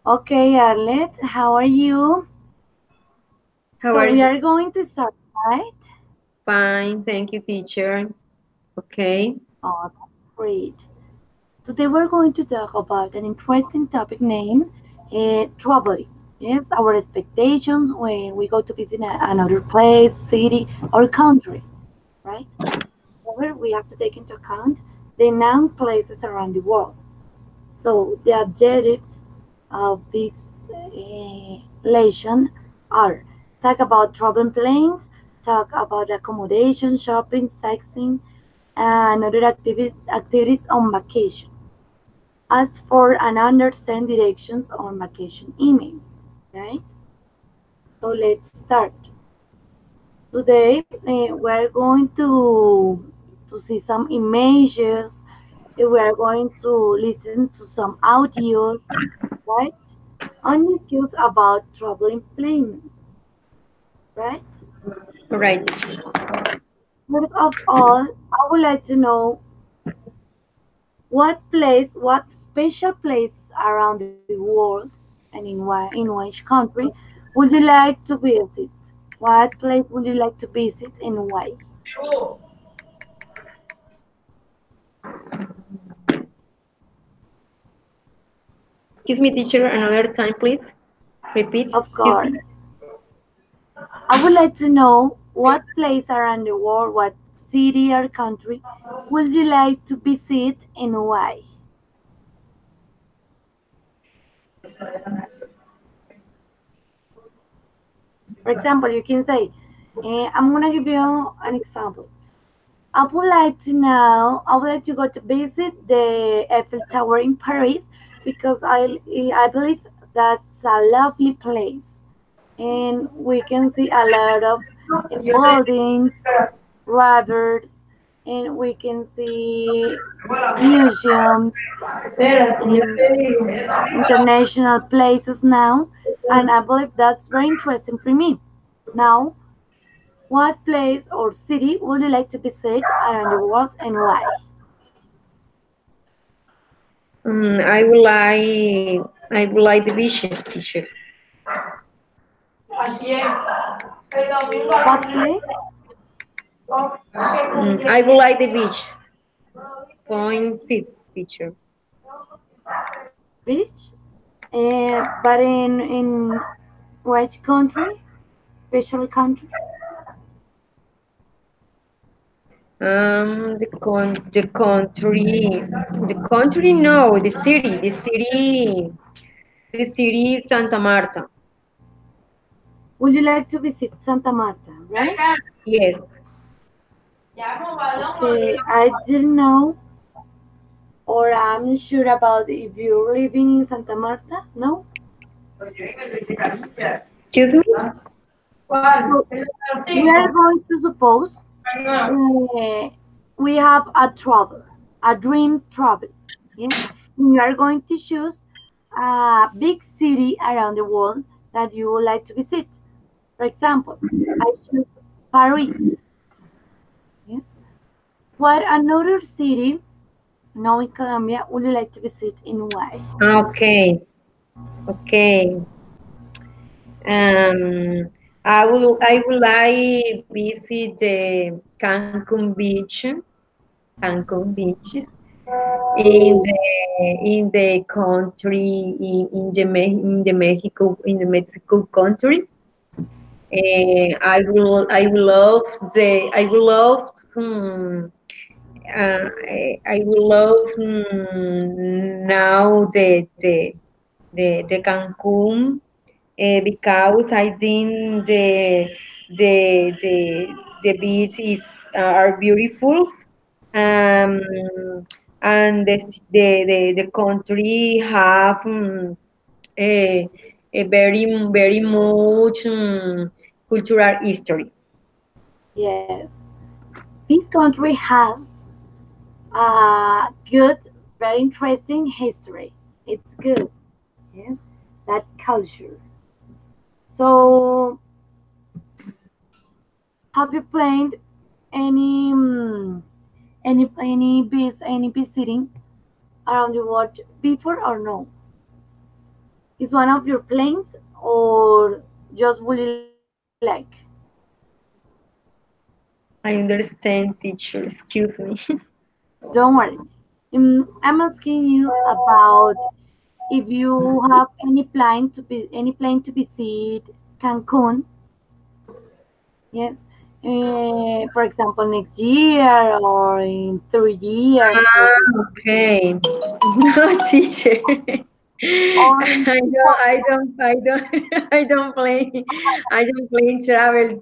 Okay, Arlet, how are you? How So are we you? are going to start, right? Fine, thank you, teacher. Okay. Oh, that's great. Today we're going to talk about an interesting topic named traveling. Yes, our expectations when we go to visit another place, city, or country, right? However, we have to take into account the known places around the world. So the objectives of this lesson are talk about traveling planes, talk about accommodation, shopping, sightseeing, and other activities on vacation. Ask for and understand directions on vacation emails. Right? So let's start. Today we're going to see some images. We are going to listen to some audios, right? On the skills about traveling planes, right? Right. First of all, I would like to know what special place around the world and in which country would you like to visit? What place would you like to visit and why? Excuse me, teacher, another time, please. Repeat. Of Excuse me. course, I would like to know what place around the world, what city or country would you like to visit and why? For example, you can say, I'm gonna give you an example. I would like to know, I would like to go to visit the Eiffel Tower in Paris because I believe that's a lovely place. And we can see a lot of buildings, rivers, and we can see museums and international places now. And I believe that's very interesting for me. Now, what place or city would you like to visit around the world and why? I would like the beaches, teacher. What place? I would like the beach. Point six, teacher. Beach? But in which country? Special country? The country, no, the city is Santa Marta. Would you like to visit Santa Marta, right? Yes. Okay, I didn't know or I'm not sure about if you're living in Santa Marta. No? Excuse me. So we are going to suppose uh, we have a travel, a dream travel. Yes? We are going to choose a big city around the world that you would like to visit. For example, I choose Paris. Yes. What another city now in Colombia would you like to visit and why? Okay. Okay. Um, I will like visit the Cancun Beach, Cancun beaches in the country in the Mexico country. I will love I will love I will love now the Cancun because I think the the beach is are beautiful, um, and the country have a, a very much cultural history. Yes. This country has a good, very interesting history. It's good. Yes. That culture. So, have you planned any any visiting around the world before or no? Is one of your plans or just would you like? I understand, teacher. Excuse me. Don't worry. I'm asking you about if you have any plan to visit Cancun. Yes. For example, next year or in 3 years Okay. No, teacher. or in I don't, I don't, I don't, I don't plan. I don't plan travel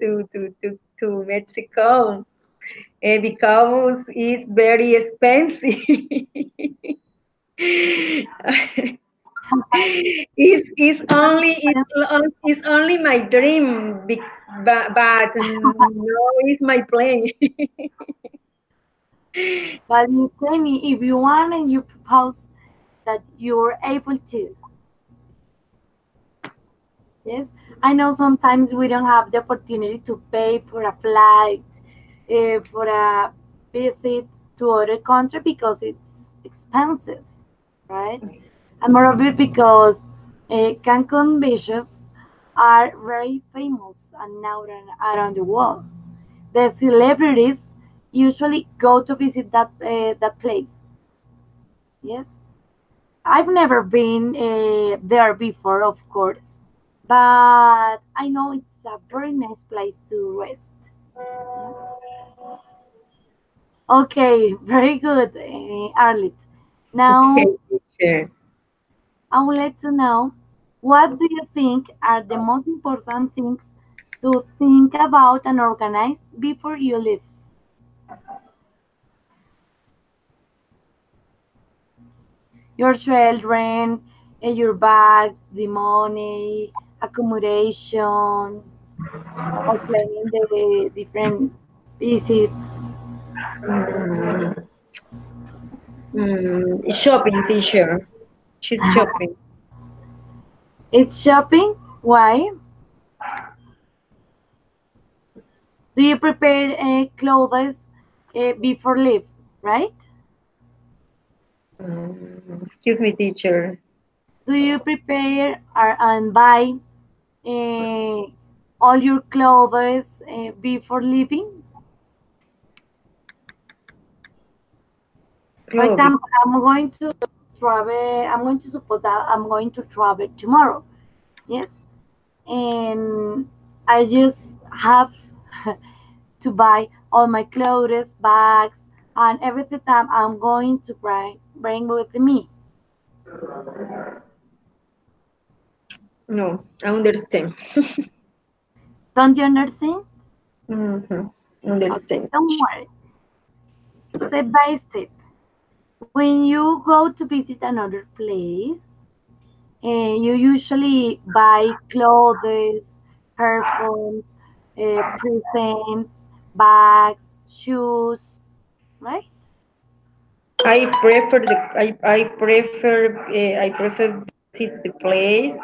to Mexico because it's very expensive. It's only my dream, but no, it's my plan. but you tell me if you want and you propose that you're able to. Yes, I know sometimes we don't have the opportunity to pay for a flight, for a visit to other country because it's expensive, right? And moreover because Cancun beaches are very famous and now around the world. The celebrities usually go to visit that place. Yes, I've never been there before, of course, but I know it's a very nice place to rest. Yes. Okay, very good, Arlit. Okay, Now, teacher. I would like to know what do you think are the most important things to think about and organize before you leave? Your children, your bags, the money, accommodation, or planning the different visits. Mm, shopping, teacher. She's shopping. It's shopping. Why? Do you prepare clothes before leave, right? Excuse me, teacher. Do you prepare and buy uh, all your clothes before leaving? For Clothing. example, I'm going to travel. I'm going to suppose that I'm going to travel tomorrow. Yes, and I just have to buy all my clothes, bags, and everything that I'm going to bring with me. No, I understand. Don't you understand? Mm-hmm. Okay, Understand. don't worry. Step by step. When you go to visit another place, you usually buy clothes, perfumes, presents, bags, shoes, right? I prefer visit the place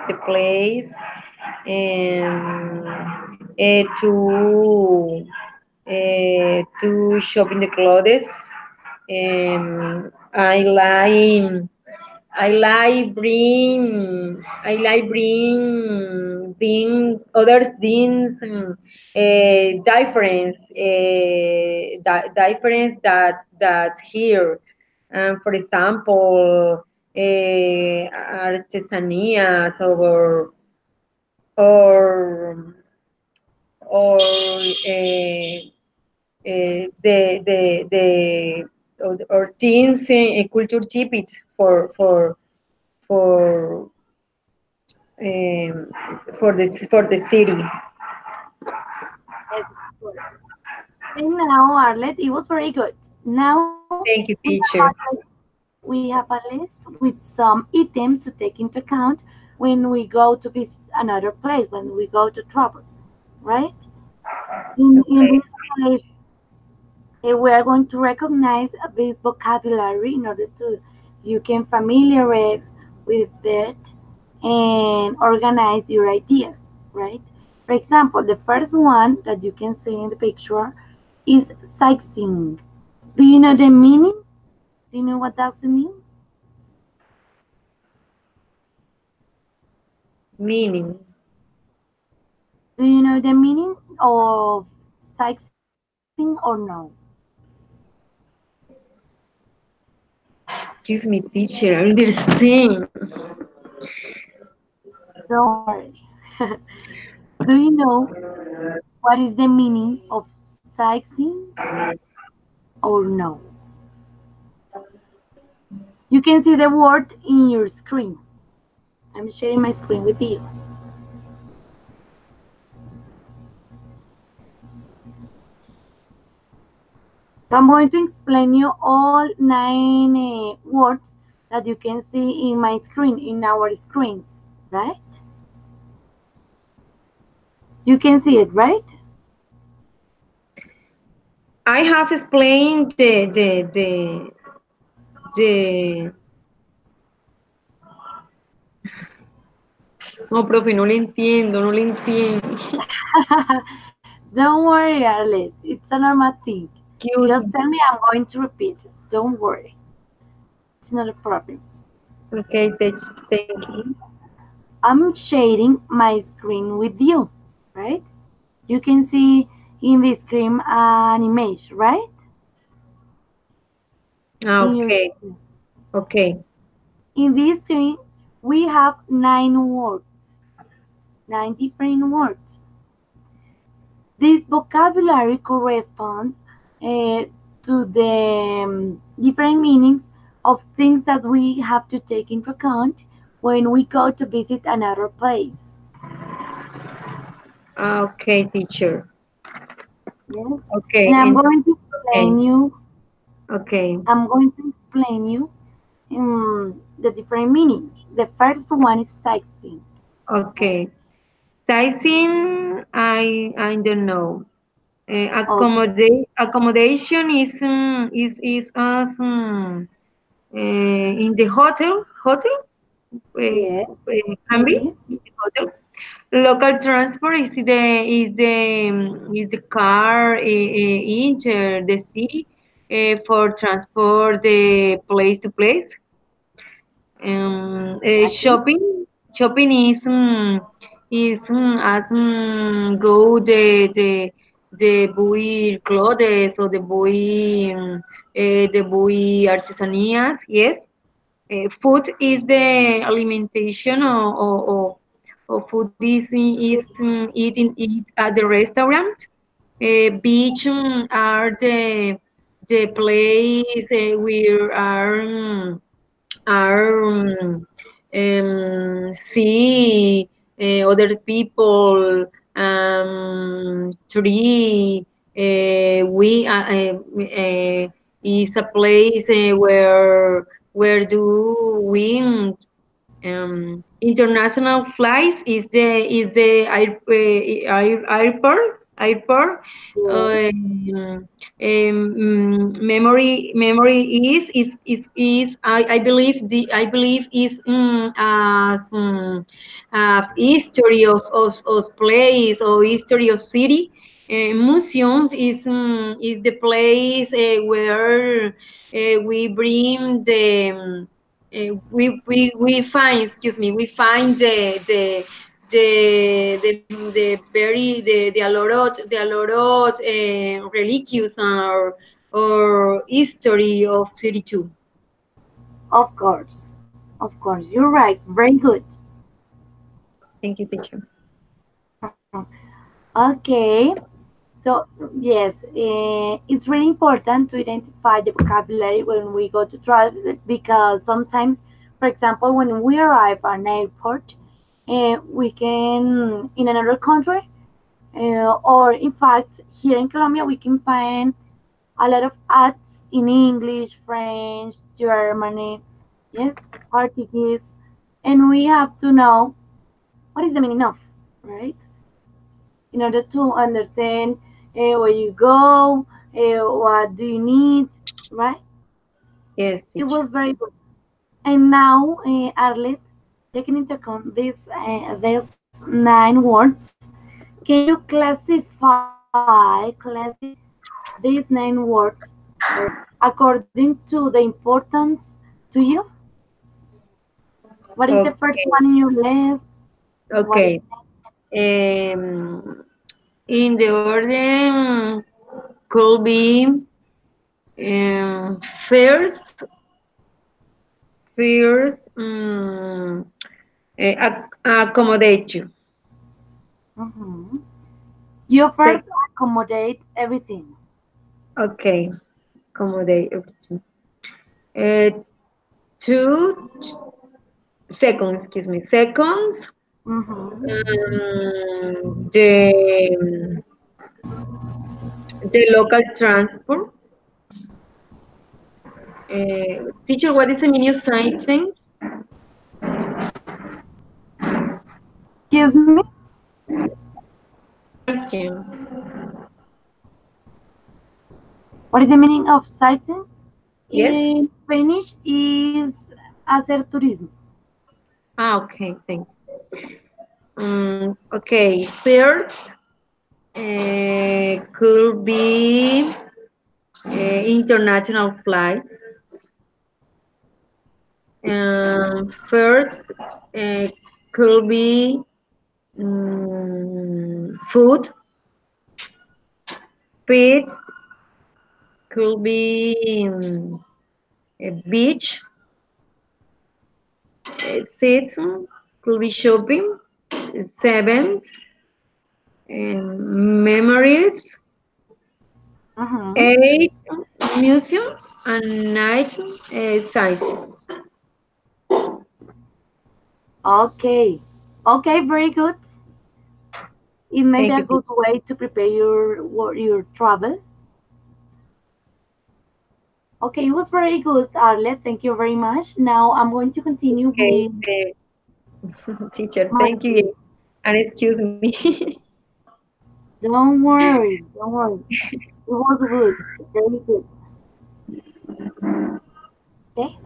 um, to shop in the clothes. I like bring others things difference that's here. For example, artesanías or or things culture tips for um, for the city. Yes, of course. And now, Arlet, it was very good. Now Thank you, we have teacher. we have a list with some items to take into account when we go to visit another place, when we go to travel, right? In Okay. this case, we are going to recognize this vocabulary in order to you can familiarize with it and organize your ideas, right? For example, the first one that you can see in the picture is sightseeing. Do you know the meaning? Do you know what does it mean? Meaning. Do you know the meaning of sightseeing or no? Excuse me, teacher, I understand. Don't worry. Do you know what is the meaning of sightseeing or no? You can see the word in your screen. I'm sharing my screen with you. So I'm going to explain you all 9 words that you can see in my screen, in our screens, right? You can see it, right? I have explained the no, profe, no le entiendo, no le entiendo. Don't worry, Arlet. It's a normal thing. Excuse Just me. tell me, I'm going to repeat. Don't worry. It's not a problem. Okay, thank you. I'm sharing my screen with you, right? You can see in the screen an image, right? Ah, In your okay, screen. okay, In this screen, we have 9 words, 9 different words. This vocabulary corresponds to the different meanings of things that we have to take into account when we go to visit another place. okay, teacher. Yes, Okay, and I'm and going to okay, explain you. okay, I'm going to explain you the different meanings. The first one is sightseeing. okay. Sightseeing, I don't know. Okay. Accommodation is in the hotel Yes, can be maybe. in the hotel. Local transport is the car enter the city for transport the place to place. Exactly. Shopping is as go the buy clothes or the buy artesanías. Yes, food is the alimentation or food is eat at the restaurant. Beach the place where are see other people tree we is a place where do we international flights is the airport Yes, memory is I believe I believe is history of place or history of city. Museums is the place where we bring the we find we find the very the alorot religious or history of 32. of course. Of course. You're right. Very good. Thank you, teacher. Okay. So, yes, it's really important to identify the vocabulary when we go to travel because sometimes, for example, when we arrive at an airport, we can, in another country, or in fact, here in Colombia, we can find a lot of ads in English, French, Germany, yes, Portuguese, and we have to know what is the meaning of, right? In order to understand where you go, what do you need, right? Yes, It teacher. was very good. And now, Arlet, taking into account these 9 words, can you classify these 9 words according to the importance to you? What is the first Okay. one in your list? What is Okay. In the order could be first, accommodate you. mhm. You Sec- first accommodate everything. okay, accommodate. Uh, two seconds, excuse me. Seconds, Mm-hmm. the local transport. Teacher, what is the meaning of sightseeing? Excuse me? Sightseeing. What is the meaning of sightseeing? Yes. In Spanish is hacer turismo. Ah, okay, thank you. Okay, third could be international flights. First could be food. Fifth could be a beach. Sixth could be shopping. Seventh, memories. Mm-hmm. Eight, museum. And nine, science. Okay. Okay, very good. It may be Thank a you. good way to prepare your travel. Okay, it was very good, Arlet. Thank you very much. Now I'm going to continue Okay, with teacher, my. thank you. And excuse me. Don't worry, don't worry. It was good, very good. Okay.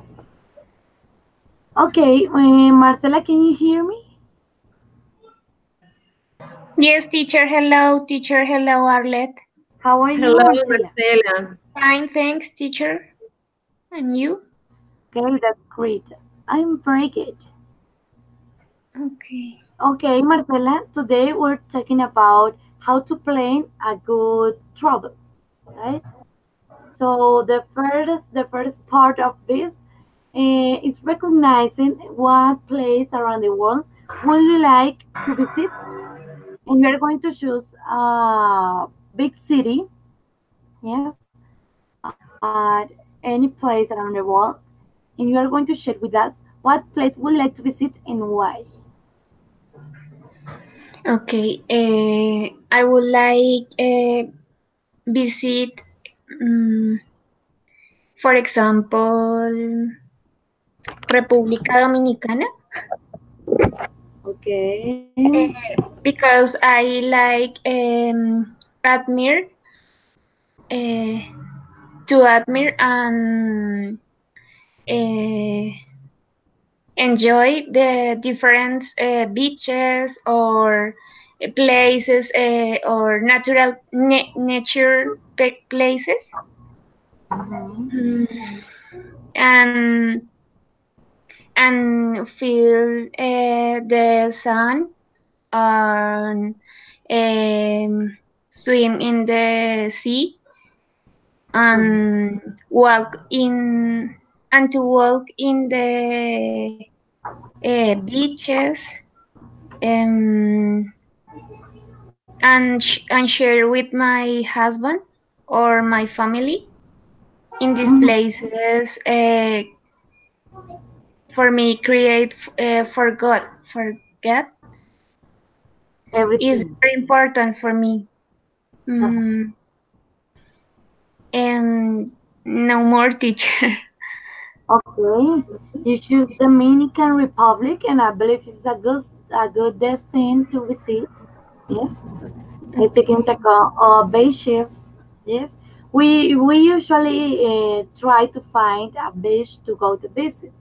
Okay, Marcela, can you hear me? Yes, teacher. Hello, teacher. Hello, Arlet. How are you, Hello, Marcela? Marcela. Fine, thanks, teacher. And you? Okay, that's great. I'm very good. Okay. Okay, Marcela, today we're talking about how to plan a good travel, right? So the first part of this is recognizing what place around the world would you like to visit, and we are going to choose a big city, yes, at any place around the world, and you are going to share with us what place would you like to visit and why. Okay. I would like visit, um, for example, República Dominicana, Okay. because I like admire uh, to admire and uh, enjoy the different beaches or places or natural nature places. Mhm. Mm, and and feel the sun and swim in the sea Mhm. and walk in and to walk in the beaches, um, and share with my husband or my family in these Mhm. places. For me, create forget is Everything. very important for me. Uh-huh. Mm, and no more teacher. Okay, you choose Dominican Republic, and I believe it's a good destination to visit. Yes, taking Okay. into account beaches. Yes, we usually try to find a beach to go to visit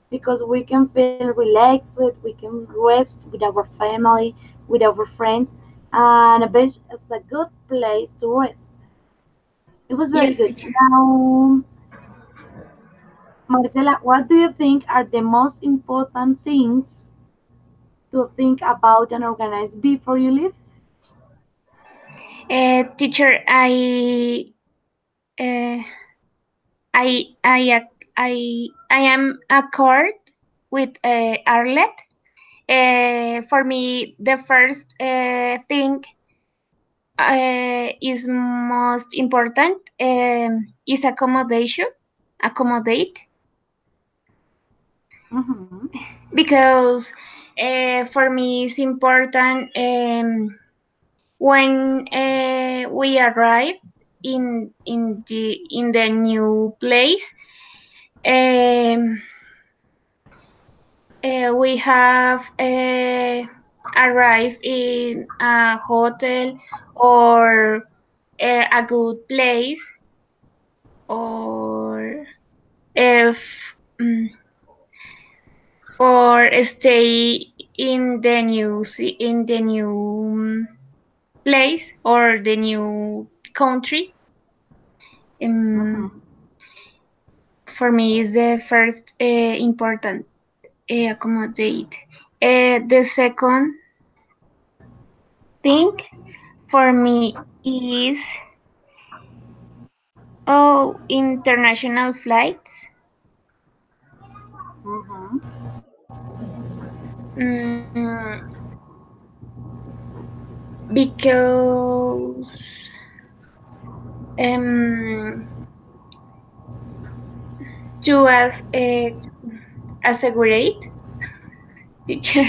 because we can feel relaxed, we can rest with our family, with our friends, and a beach is a good place to rest. It was very Yes, good. teacher. Now, Marcela, what do you think are the most important things to think about and organize before you leave? Teacher, uh, I, I, I am accord with Arlet. For me, the first thing is most important is accommodate, Mm-hmm. because for me it's important when we arrive in the new place. Um, we have arrived in a hotel or a good place, or if for stay in the new place or the new country. Um, Mm-hmm. for me is the first important accommodate. The second thing for me is international flights. Mm-hmm. Mm, because um, to assegurate, teacher,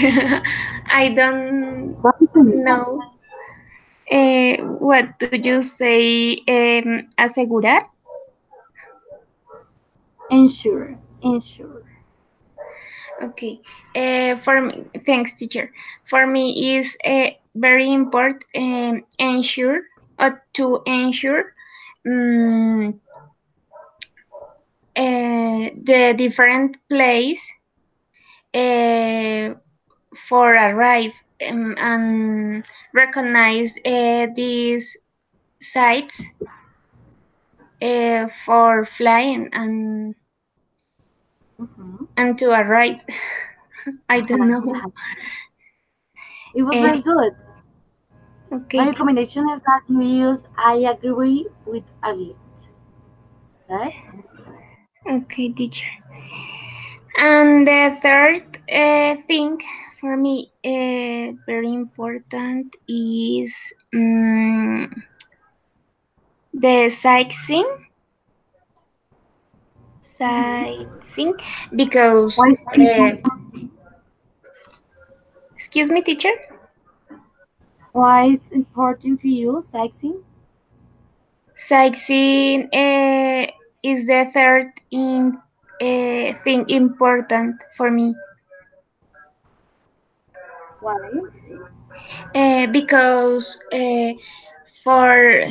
I don't know what do you say, asegurar. Ensure, ensure. Okay. For me, thanks, teacher. For me, is very important ensure to ensure um, the different place uh, for arrive, and recognize these sites for flying Mm-hmm. and to arrive. I don't know. It was Uh, very good. My okay, recommendation is that you use I agree with Arlit, right? okay, teacher. And the third thing for me, very important, is the Mm-hmm. sightseeing, because, Why is that uh, important? excuse me, teacher, Why is important for you, sightseeing? sightseeing is the third thing important for me, Why? because for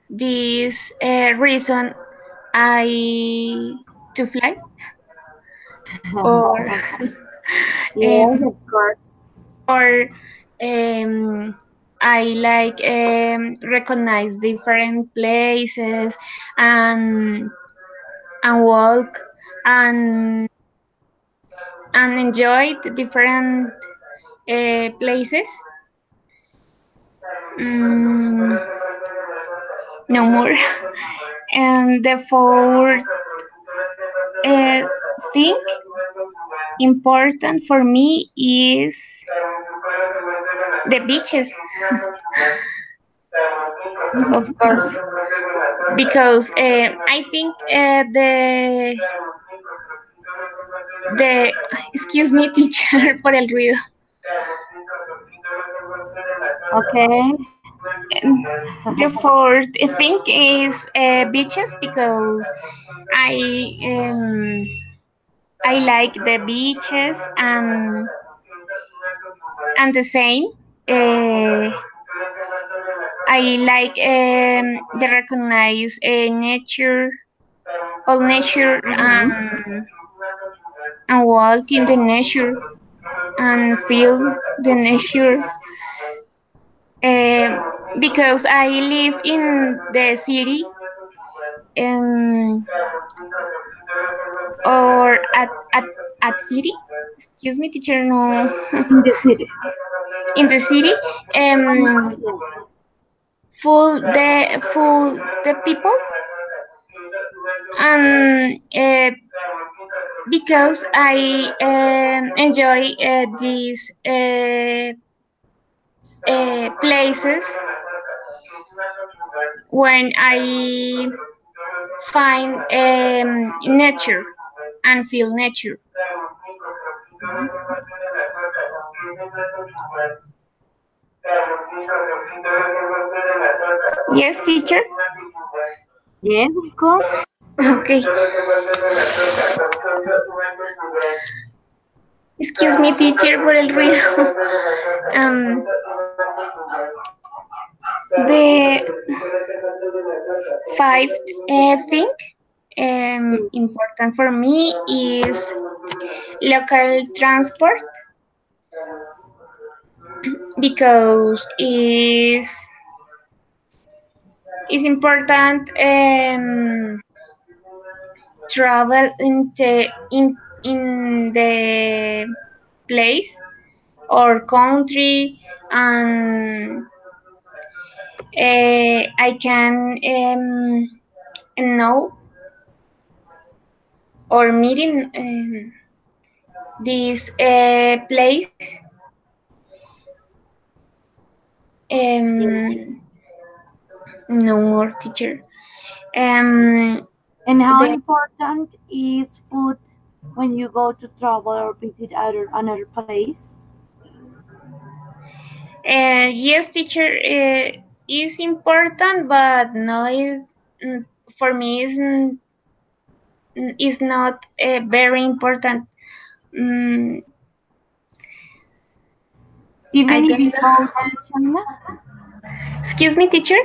this reason I to fly, or Yes, um, of course. or I like recognize different places, and walk, and enjoy the different places. Mm, no more. And the fourth uh, thing important for me is the beaches, of Mm-hmm. course, because I think the excuse me, teacher, por el ruido. Okay. The fourth thing is beaches, because I um, I like the beaches, and the same. Uh, I like the recognize nature, all nature, Mm-hmm. and walk in the nature and feel the nature. Because I live in the city, um, or at city. excuse me, teacher, no. In the city. In the city, full the people, and because I enjoy these places when I find nature and feel nature. Yes, teacher. Yes, of course. Okay. Excuse me, teacher, por el ruido. um, the fifth thing important for me is local transport because is important travel in the place or country, and I can know or meeting this place. Yes. Um, no more teacher. Um, And how the important is food when you go to travel or visit another place? yes, teacher, is important, but no, mm, for me is not very important. Mm, I Even if don't you know. go to China, Excuse me, teacher.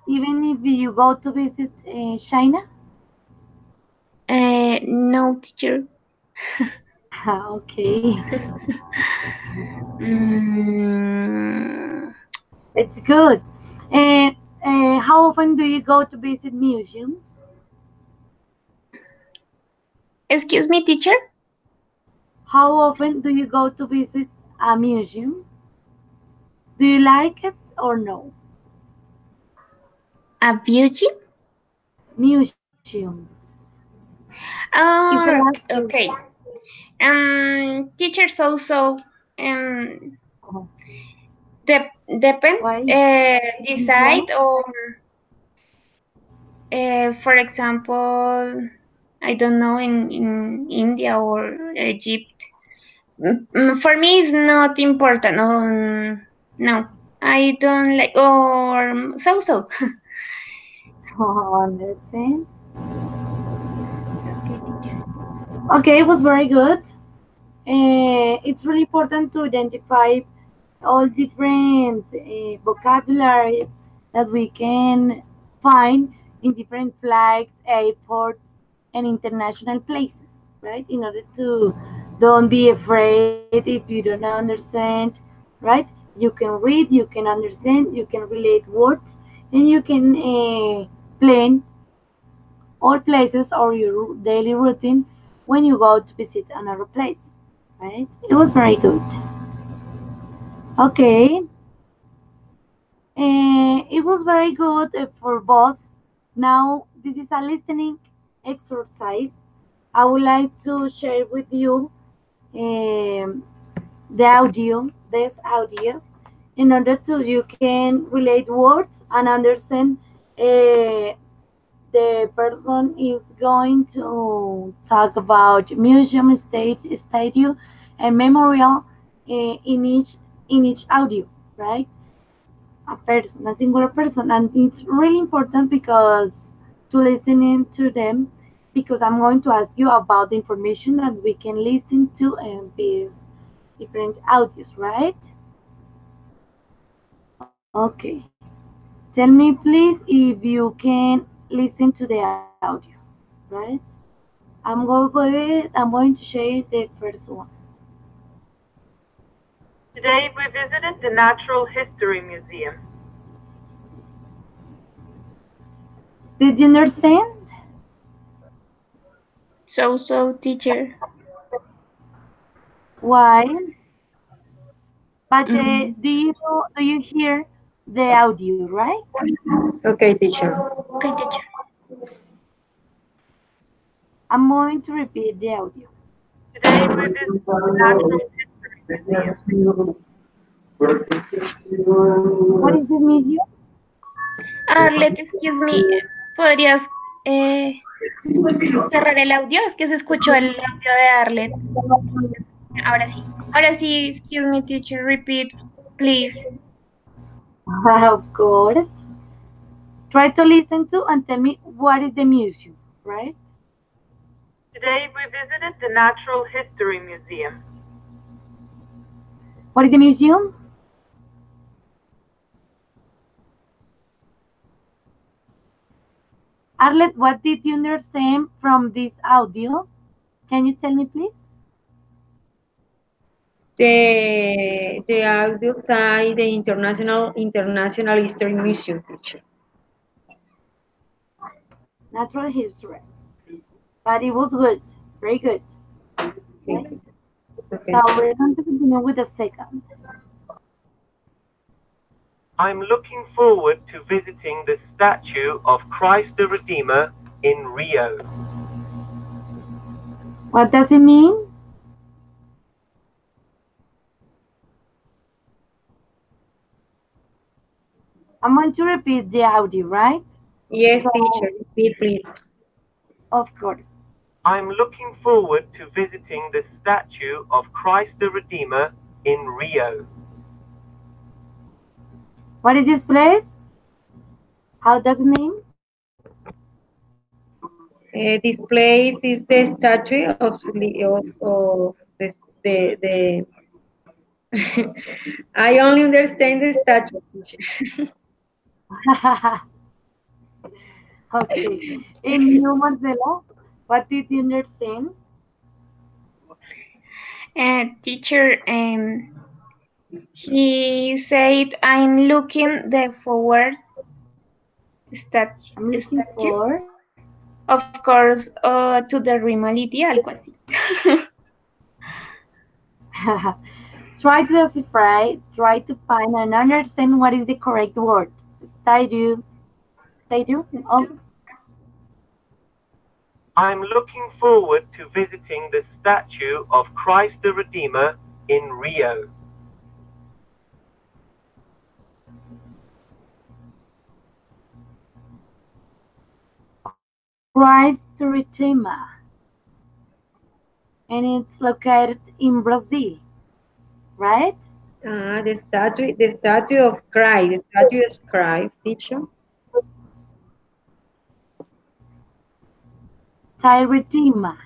even if you go to visit China. No, teacher. Okay, Mm, it's good. And how often do you go to visit museums? excuse me, teacher. How often do you go to visit a museum? Do you like it or no? A beauty? Museums. Is the Oh, last okay. Teachers also oh, depend why? Why? decide, or for example, I don't know, in India or Egypt. For me, it's not important. No, I don't like, or so. Oh, understand. Okay, teacher. Okay, it was very good. It's really important to identify all different vocabularies that we can find in different flags, airports, and international places, right? In order to don't be afraid if you don't understand, right? You can read, you can understand, you can relate words, and you can plan all places or your daily routine when you go to visit another place, right? It was very good. Okay, it was very good for both. Now, this is a listening exercise. I would like to share with you um, these audios, in order to you can relate words and understand the person is going to talk about museum, statue, and memorial in each audio, right? A person, a singular person, and it's really important because to listening to them, because I'm going to ask you about the information that we can listen to in these different audios, right? Okay. Tell me please if you can listen to the audio, right? I'm going to share the first one. Today we visited the Natural History Museum. Did you understand? So, teacher. Why? But Mm, do you hear the audio, right? Okay, teacher. okay, teacher. I'm going to repeat the audio. Today we visit the Natural History Museum. What is this museum? Arlet, excuse me, ¿podrías cerrar el audio? Es que se escuchó el audio de Arlet. Ahora sí. Ahora sí, excuse me, teacher, repeat, please. Of course. Try to listen to and tell me what is the museum, right? Today we visited the Natural History Museum. What is the museum? Arlet, what did you understand from this audio? Can you tell me, please? The audio side, the International History Museum, teacher. Natural history. But it was good. Very good. Okay. Okay. Okay. So we're going to continue with the second. I'm looking forward to visiting the statue of Christ the Redeemer in Rio. What does it mean? I'm going to repeat the audio, right? Yes, So, teacher. Repeat, please. of course. I'm looking forward to visiting the statue of Christ the Redeemer in Rio. What is this place? How does it name? This place is the statue of the I only understand the statue, teacher. Okay. In you, Marcela, what did you understand? Teacher, he said, I'm looking the forward statue, I'm looking for. of course, to the reality, algo así. Try to decipher, try to find and understand what is the correct word. Statue. Statue? Oh, I'm looking forward to visiting the statue of Christ the Redeemer in Rio. Christ Redeemer. And it's located in Brazil, right? The statue of Christ, the statue of Christ, teacher. Tai Redeemer.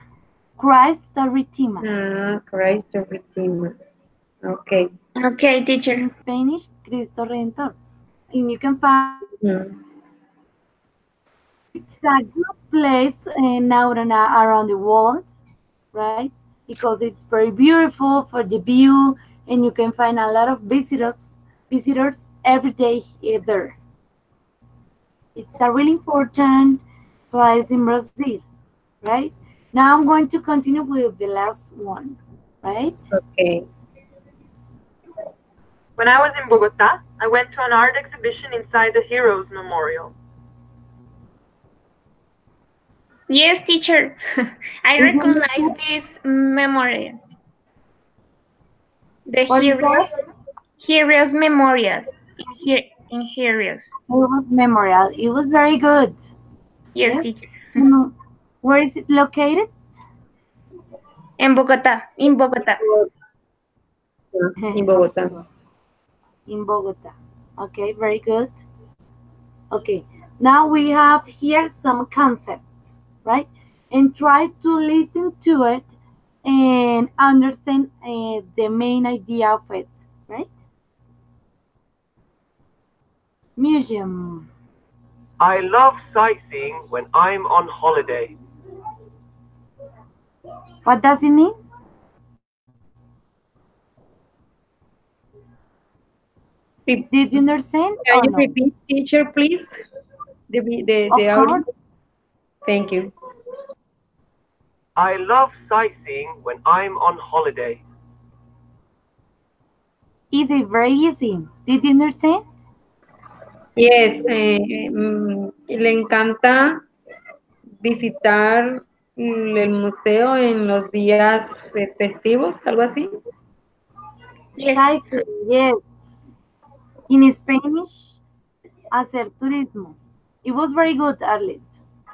Christ the Redeemer. Christ the Redeemer. Okay. Okay, teacher. In Spanish, Cristo Redentor. And you can find Mm. it's a good place now and around the world, right? Because it's very beautiful for the view, and you can find a lot of visitors every day there. It's a really important place in Brazil, right? Now I'm going to continue with the last one, right? Okay. When I was in Bogota, I went to an art exhibition inside the Heroes Memorial. Yes, teacher. I recognize this memorial. The What is that? Heroes Memorial in Heroes. It was memorial. It was very good. Yes, Yes. teacher. Where is it located? In Bogota. In Bogota. In Bogota. In Bogota. Okay, very good. Okay, now we have here some concepts, right? And try to listen to it and understand the main idea of it, right? Museum. I love sightseeing when I'm on holiday. What does it mean? Did you understand? Can or you no? repeat, teacher, please? The Of audio. course. Thank you. I love sightseeing when I'm on holiday. Easy, very easy. Did you understand? Yes, le encanta visitar el museo en los días festivos, algo así. Yes. Sightseeing, yes. In Spanish, hacer turismo. It was very good, Arlet.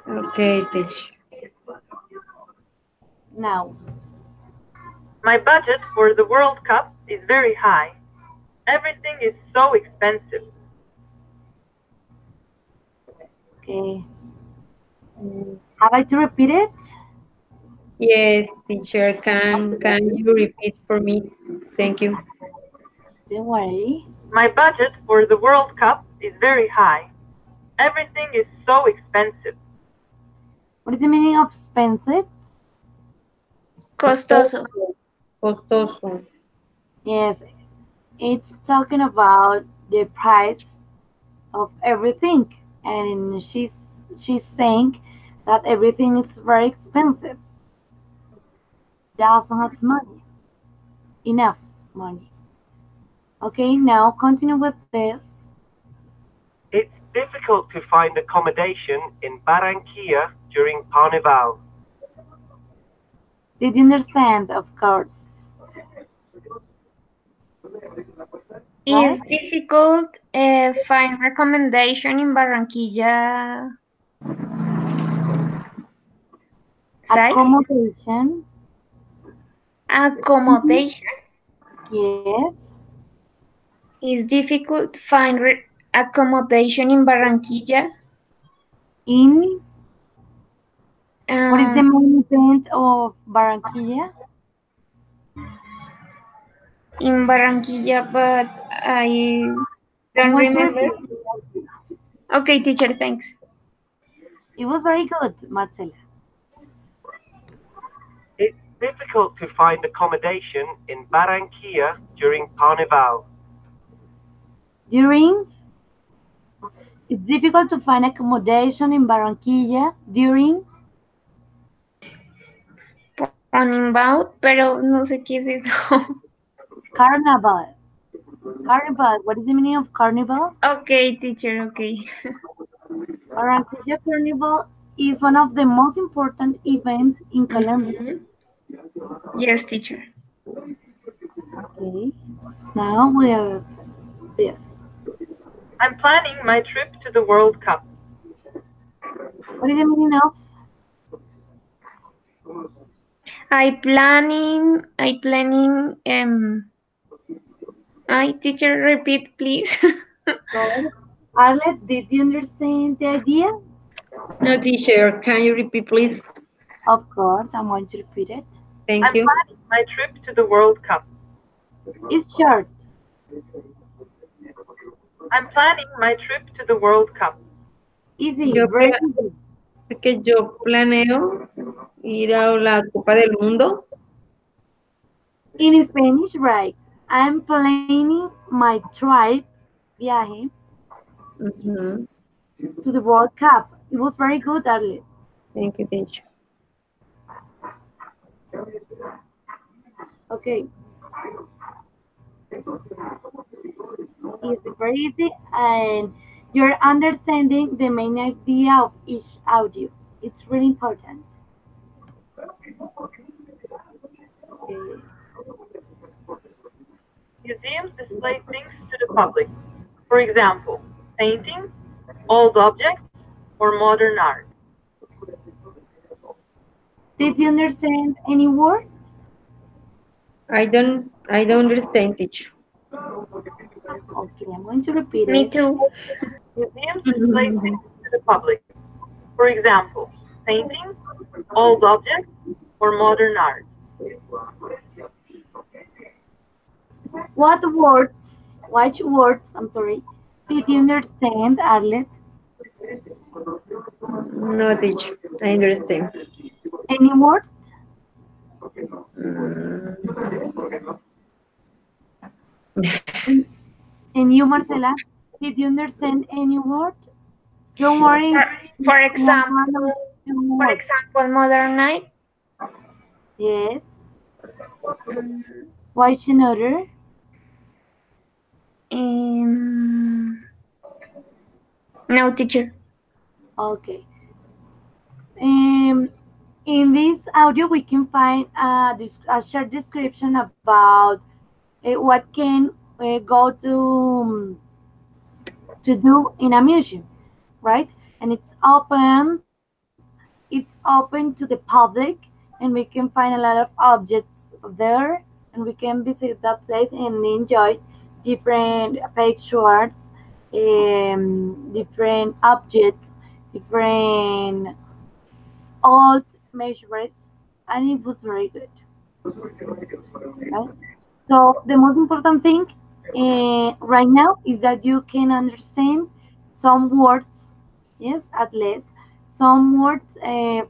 Okay, teacher. Now, My budget for the World Cup is very high. Everything is so expensive. okay. Have I to repeat it? Yes, teacher. Can you repeat for me? Thank you. Don't worry. My budget for the World Cup is very high. Everything is so expensive. What is the meaning of expensive? Costoso. Costoso. Yes, it's talking about the price of everything, and she's saying that everything is very expensive. Doesn't have money, enough money. Okay, now continue with this. It's difficult to find accommodation in Barranquilla during Carnival. Did you understand? Of course. It's difficult find recommendation in Barranquilla site. Accommodation. Accommodation. Yes. It's difficult find accommodation in Barranquilla. In what is the Um, main event of Barranquilla? in Barranquilla, but I I'm don't going to remember. repeat. Okay, teacher, thanks. It was very good, Marcela. It's difficult to find accommodation in Barranquilla during Carnival. It's difficult to find accommodation in Barranquilla during Carnival, pero no sé qué es eso. Carnival. Carnival. What is the meaning of carnival? Okay, teacher, okay. Barranquilla Carnival is one of the most important events in Colombia. Yes, teacher. Okay. Now with this. I'm planning my trip to the World Cup. What is the meaning of? Teacher, repeat, please. Arlet, did you understand the idea? No, teacher. Can you repeat, please? Of course, I'm going to repeat it. Thank I'm you. planning my trip to the World Cup. It's short. I'm planning my trip to the World Cup. Easy, Yo very pla- easy. Es que yo planeo ir a la Copa del Mundo. In Spanish, right? I'm planning my trip, viaje, Ujú. to the World Cup. It was very good, Arlet. Thank you, teacher. Okay. Easy, very easy, and you're understanding the main idea of each audio. It's really important. Okay. Museums display things to the public. For example, paintings, old objects, or modern art. Did you understand any word? I don't understand, teacher. Okay, I'm going to repeat Me it. too. Museums display things to the public. For example, paintings, old objects, or modern art. Which words, I'm sorry, did you understand, Arlet? No, teacher. I understand. Any word? And you, Marcela, did you understand any word? Don't worry. For One example, or two words. modern night. Yes. What's another? No, teacher. Okay. In this audio, we can find a short description about what can go to do in a museum, right? And it's open to the public, and we can find a lot of objects there, and we can visit that place and enjoy different pictures, different objects, different old measures, and it was very good. Right? So the most important thing right now is that you can understand some words, yes, at least some words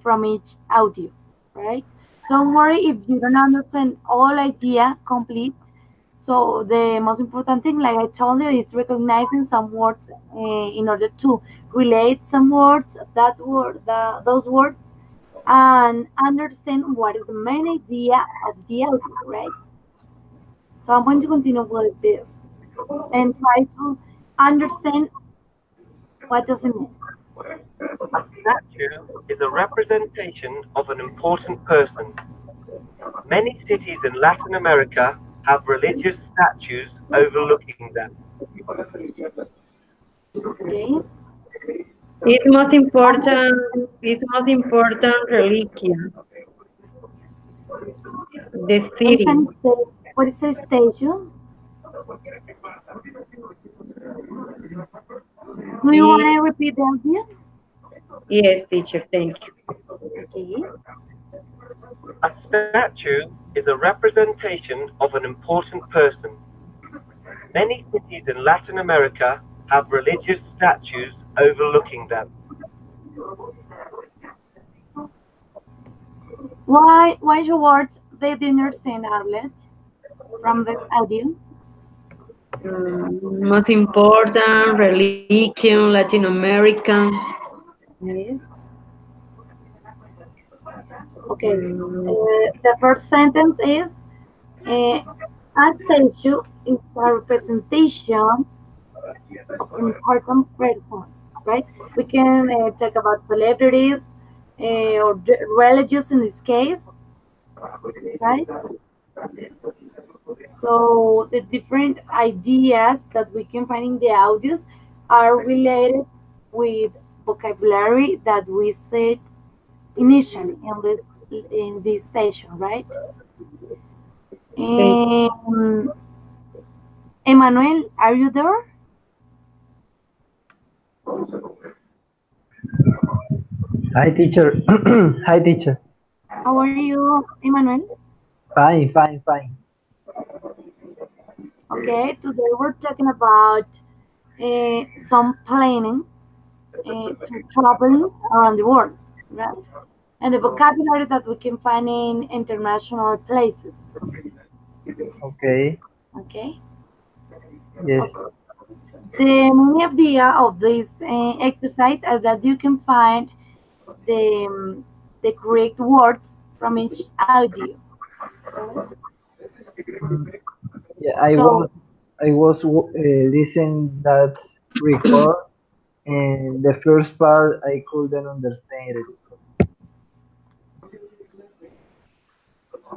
from each audio, right? Don't worry if you don't understand all idea complete. So the most important thing, like I told you, is recognizing some words in order to relate some words, those words, and understand what is the main idea of the audio, right? So I'm going to continue with this and try to understand what does it mean. A statue is a representation of an important person. Many cities in Latin America have religious statues overlooking them. Okay. It's most important. It's most important religion. The city. What is the statue? Do you want to repeat the idea? Yes, teacher. Thank you. Okay. A statue is a representation of an important person. Many cities in Latin America have religious statues overlooking them. Why your words they didn't understand Arlet from this audio? Most important religion, Latin American. Yes. Okay. The first sentence is a statue is a representation of an important person, right? We can talk about celebrities or religious in this case, right? So the different ideas that we can find in the audios are related with vocabulary that we said initially in this session, right? Emmanuel, are you there? Hi, teacher. Hi, teacher. How are you, Emmanuel? Fine, fine, fine. Okay, today we're talking about some planning to traveling around the world, right? And the vocabulary that we can find in international places. Okay. Okay. Yes. The main idea of this exercise is that you can find the correct words from each audio. Yeah, I was listening that record, and the first part I couldn't understand it.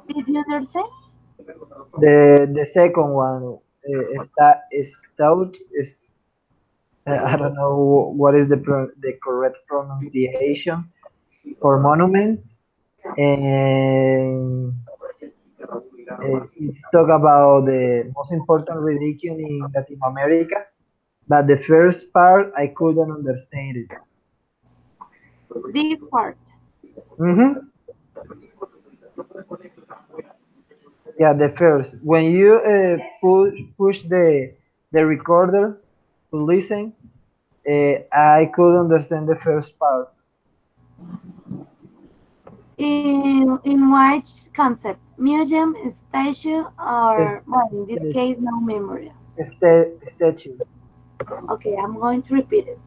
Did you understand? The second one is I don't know what is the correct pronunciation for monument, and it's talk about the most important religion in Latin America, but the first part I couldn't understand it. This part. Yeah, the first. When you push the recorder to listen, I could understand the first part. In which concept? Museum, statue, or well, in this case, no memory. Statue. Okay, I'm going to repeat it.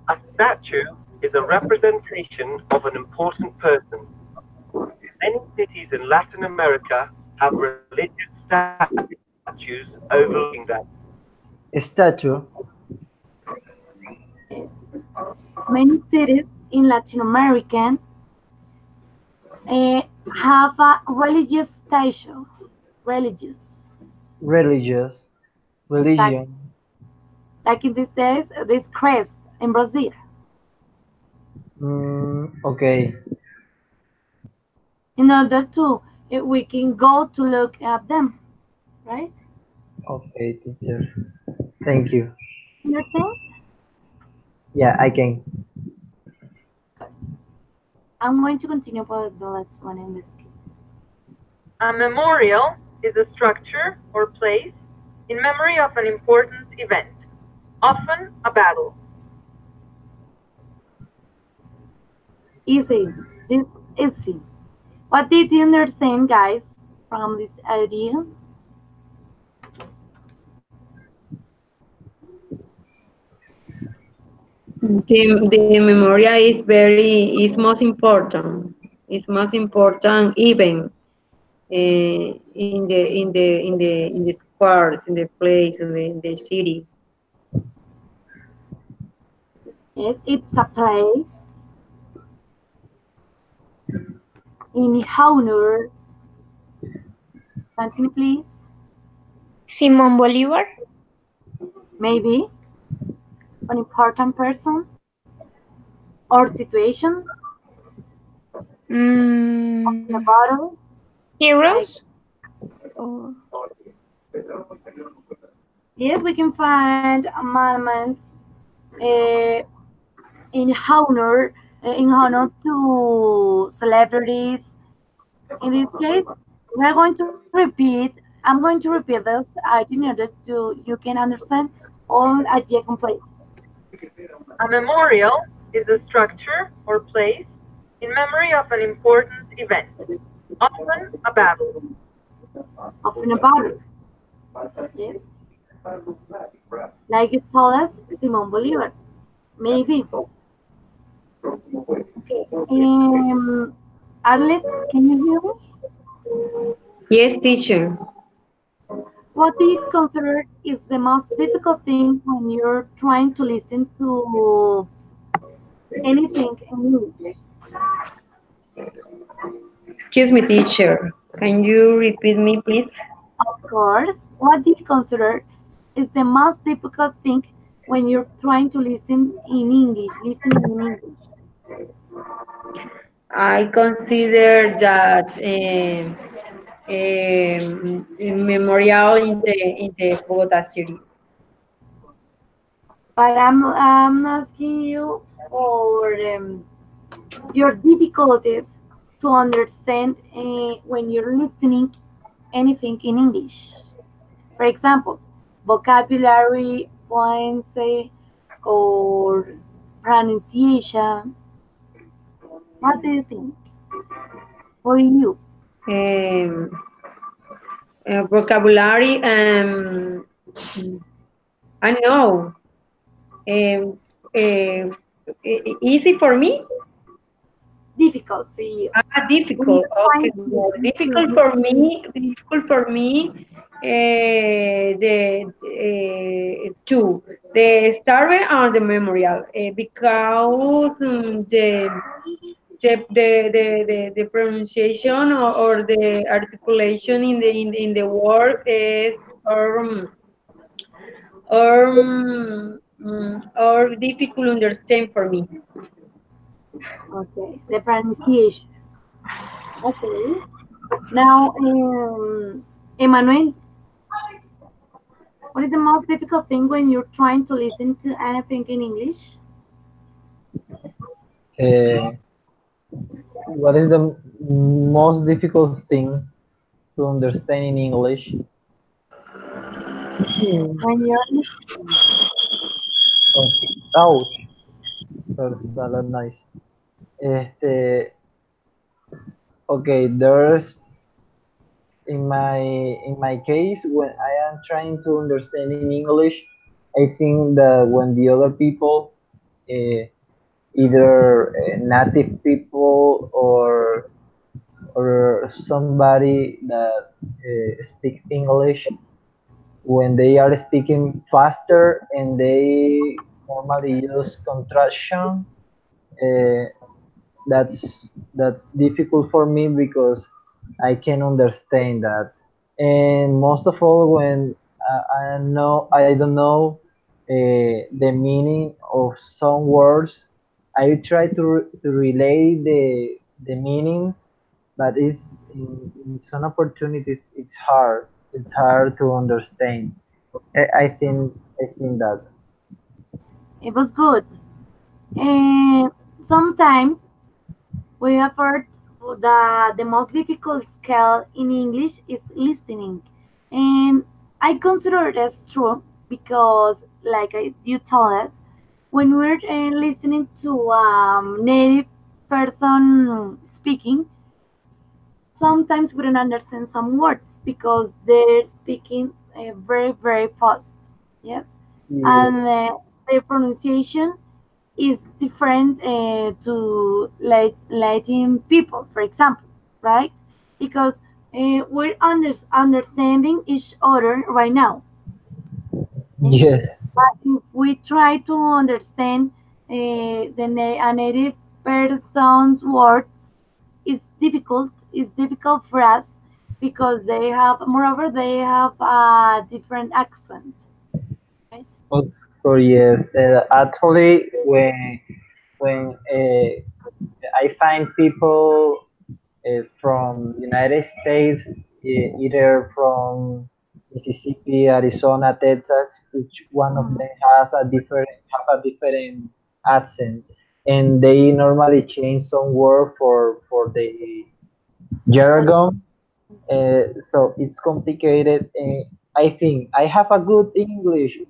A statue is a representation of an important person. Many cities in Latin America have religious statues overlooking them. Statue. Yes. Many cities in Latin America have a religious statue. Religious. Religious. Exactly. Religion. Like in these days, this crest in Brazil. Okay. In order to, we can go to look at them, right? Okay, teacher. Thank you. Understand? Yeah, I can. I'm going to continue for the last one in this case. A memorial is a structure or place in memory of an important event, often a battle. Easy. This easy. What did you understand, guys, from this idea? The memorial is most important. It's most important even in the squares, in the place, in the city. Yes, it's a place in honor. Continue, please. Simón Bolívar. Maybe an important person or situation in a Mm, bottle. Like, heroes. Oh, yes, we can find monuments uh, in honor to celebrities. In this case, we are going to repeat. I'm going to repeat this in order to you can understand all idea complete. A memorial is a structure or place in memory of an important event, often a battle. Often about it. Yes, like you told us, Simon Bolivar. Maybe. Okay. Arlet, can you hear me? Yes, teacher. What do you consider is the most difficult thing when you're trying to listen to anything in English? Excuse me, teacher. Can you repeat me, please? Of course. What do you consider is the most difficult thing when you're trying to listen in English, listening in English? I consider that memorial in the Bogota city. But I'm asking you for your difficulties to understand when you're listening anything in English. For example, vocabulary, fluency, or pronunciation. What do you think for you? Um, Vocabulary. I know. Um, Easy for me. Difficult for you when Difficult. you're Okay, trying to well, listen difficult to for me. Difficult for me. The two, the Starway and the Memorial, because the pronunciation or the articulation in the word is or difficult to understand for me. okay the pronunciation. Okay. Now, Emmanuel, what is the most difficult thing when you're trying to listen to anything in English? Uh, what is the most difficult things to understand in English? Hmm. When you're Okay. Ouch. There's a lot nice. Este, okay, there's in my case when I am trying to understand in English, I think that when the other people, uh, either native people or or somebody that speaks English, when they are speaking faster and they normally use contraction, uh, that's that's difficult for me because I can understand that. And most of all, when I don't know the meaning of some words, I try to relay the meanings, but in some opportunities it's hard. It's hard to understand. I think that. It was good. And sometimes we have heard that the most difficult skill in English is listening. And I consider that's true because, like you told us, when we're listening to native person speaking, sometimes we don't understand some words because they're speaking very, very fast. Yes. Yeah. And their pronunciation is different to Latin people, for example, right? Because we're understanding each other right now. Eh, Yes. But if we try to understand a native person's words, it's difficult. It's difficult for us because they have, moreover, they have a different accent, right? Oh, yes. Actually, when I find people from United States, either from Mississippi, Arizona, Texas, each one of Mhm. them has a different accent, and they normally change some word for the But jargon. So it's complicated. I think I have a good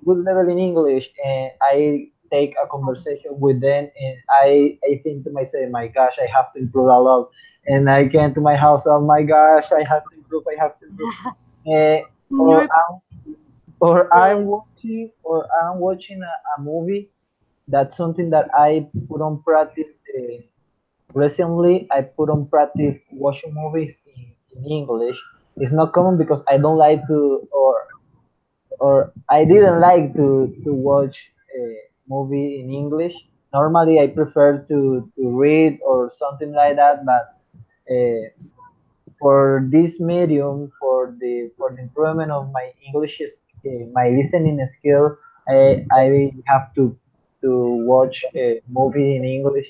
level in English, and I take a conversation with them, and I think to myself, my gosh, I have to improve a lot. And I came to my house, oh my gosh, I have to improve, I have to improve. Uh, in or your I'm, or I'm yes, watching a movie. That's something that I put on practice. Recently, I put on practice watching movies in English. It's not common because I don't like to, or I didn't like to watch a movie in English. Normally, I prefer to read or something like that. But uh, for this medium, for the improvement of my English, my listening skill, I have to watch a movie in English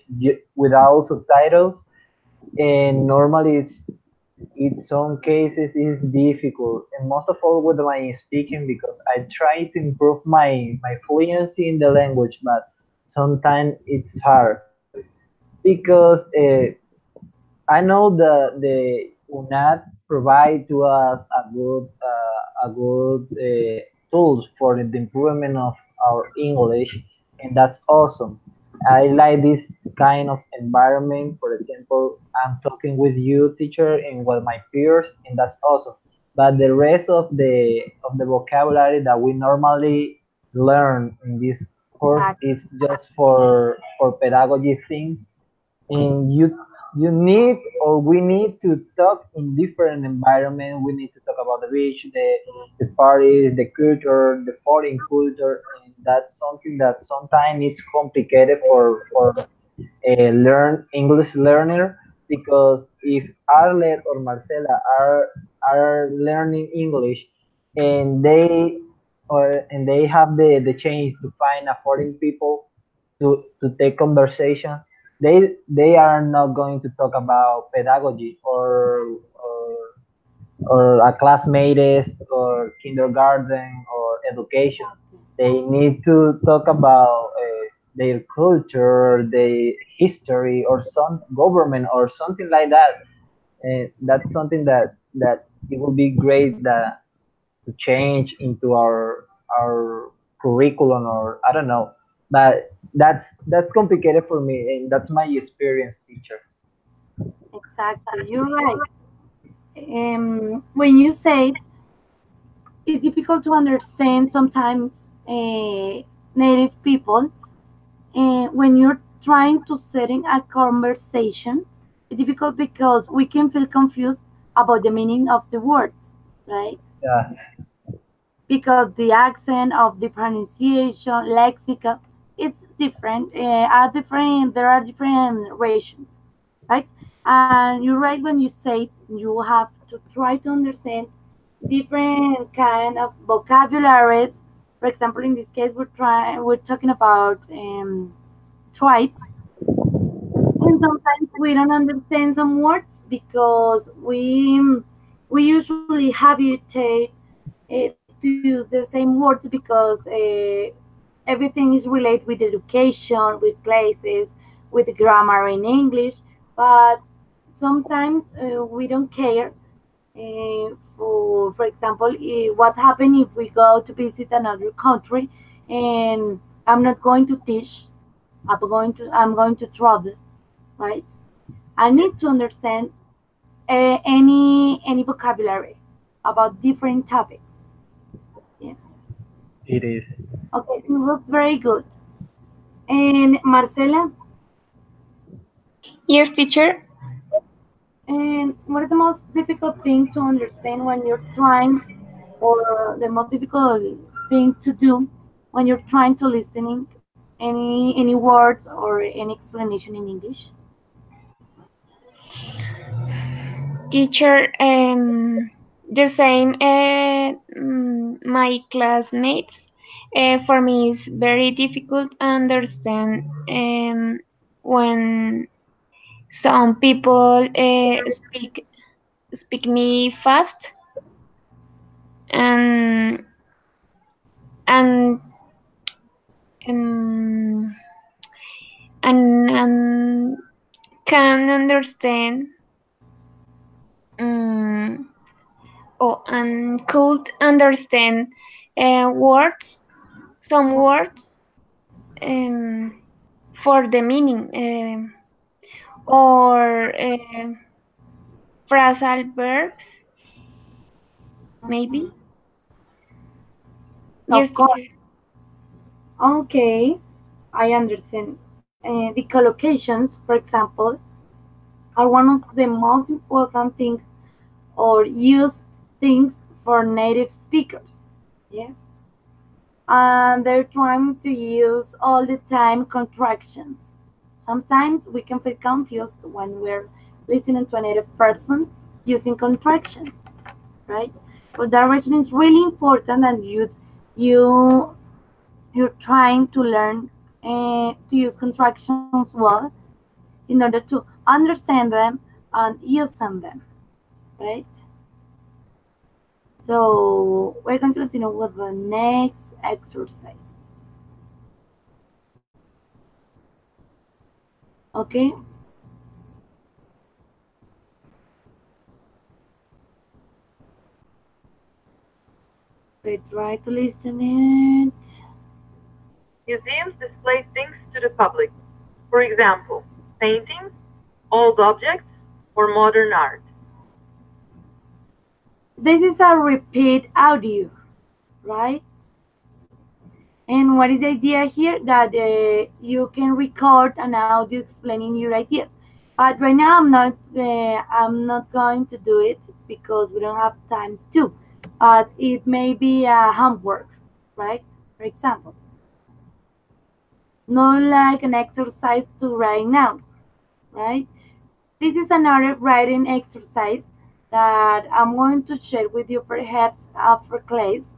without subtitles, and normally it's in some cases it's difficult, and most of all with my speaking, because I try to improve my fluency in the language, but sometimes it's hard because I know the UNAD provide to us a good tools for the improvement of our English, and that's awesome. I like this kind of environment. For example, I'm talking with you, teacher, and with my peers, and that's awesome. But the rest of the vocabulary that we normally learn in this course exactly. is just for pedagogy things, and you need, or we need to talk in different environment. We need to talk about the beach, the parties, the culture, the foreign culture, and that's something that sometimes it's complicated for a English learner, because if Arlet or Marcela are learning English, and they have the chance to find a foreign people to take conversation, they are not going to talk about pedagogy or a classmates or kindergarten or education. They need to talk about their culture, their history, or some government or something like that. And that's something that it would be great that to change into our curriculum, or I don't know. But that's complicated for me, and that's my experience, teacher. Exactly, you're right. When you said it's difficult to understand sometimes native people, and when you're trying to set in a conversation, difficult because we can feel confused about the meaning of the words, right? Yeah. Because the accent of the pronunciation, lexica, it's different. There are different rations, right? And you're right when you say you have to try to understand different kind of vocabularies. For example, in this case, we're talking about tribes, and sometimes we don't understand some words because we usually habitate to use the same words because everything is related with education, with places, with the grammar in English. But sometimes we don't care. For example, what happens if we go to visit another country and I'm not going to teach, I'm going to travel, right? I need to understand any vocabulary about different topics. Yes. It is. Okay, it was very good. And Marcela, Yes, teacher. and what is the most difficult thing to understand when you're trying, or the most difficult thing to do when you're trying to listening any words or any explanation in English? Teacher, the same. My classmates. For me, it's very difficult to understand when some people speak me fast and and um, and can understand um, and could understand words, some words um, for the meaning or phrasal verbs, maybe. Yes, Of course. teacher. Okay, I understand. The collocations, for example, are one of the most important things or use things for native speakers. Yes, and they're trying to use all the time contractions. Sometimes we can feel confused when we're listening to a native person using contractions, right? But that reason is really important, and you you're trying to learn to use contractions well in order to understand them and use them, right? So we're going to continue with the next exercise. Okay, we try to listen it. Museums display things to the public. For example, paintings, old objects, or modern art. This is a repeat audio, right? And what is the idea here? That you can record an audio explaining your ideas. But right now I'm not going to do it because we don't have time to. But it may be a homework, right? For example, not like an exercise to write now, right? This is another writing exercise that I'm going to share with you perhaps after class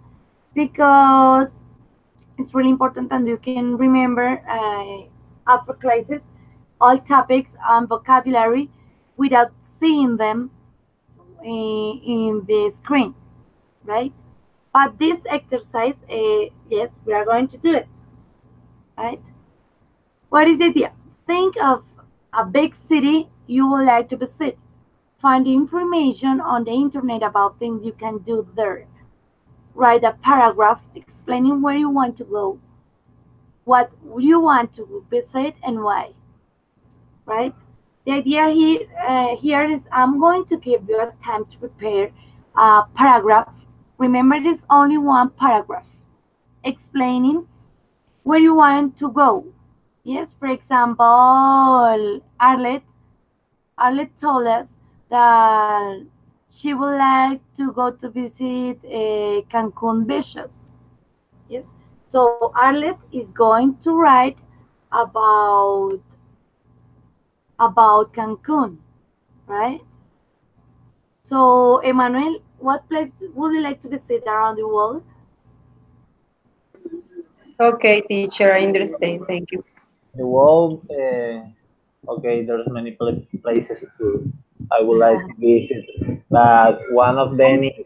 because it's really important and you can remember after classes all topics and vocabulary without seeing them in the screen, right? But this exercise, yes, we are going to do it, right? What is the idea? Think of a big city you would like to visit. Find information on the internet about things you can do there. Write a paragraph explaining where you want to go, what you want to visit, and why, right? The idea here is I'm going to give you a time to prepare a paragraph. Remember, it is only one paragraph explaining where you want to go. Yes, for example, Arlet, Arlette told us that she would like to go to visit Cancun beaches. Yes. So Arlette is going to write about Cancun, right? So Emmanuel, what place would you like to visit around the world? Okay, teacher, I understand. Thank you. The world, okay, there's many places to I would like to visit, but one of them is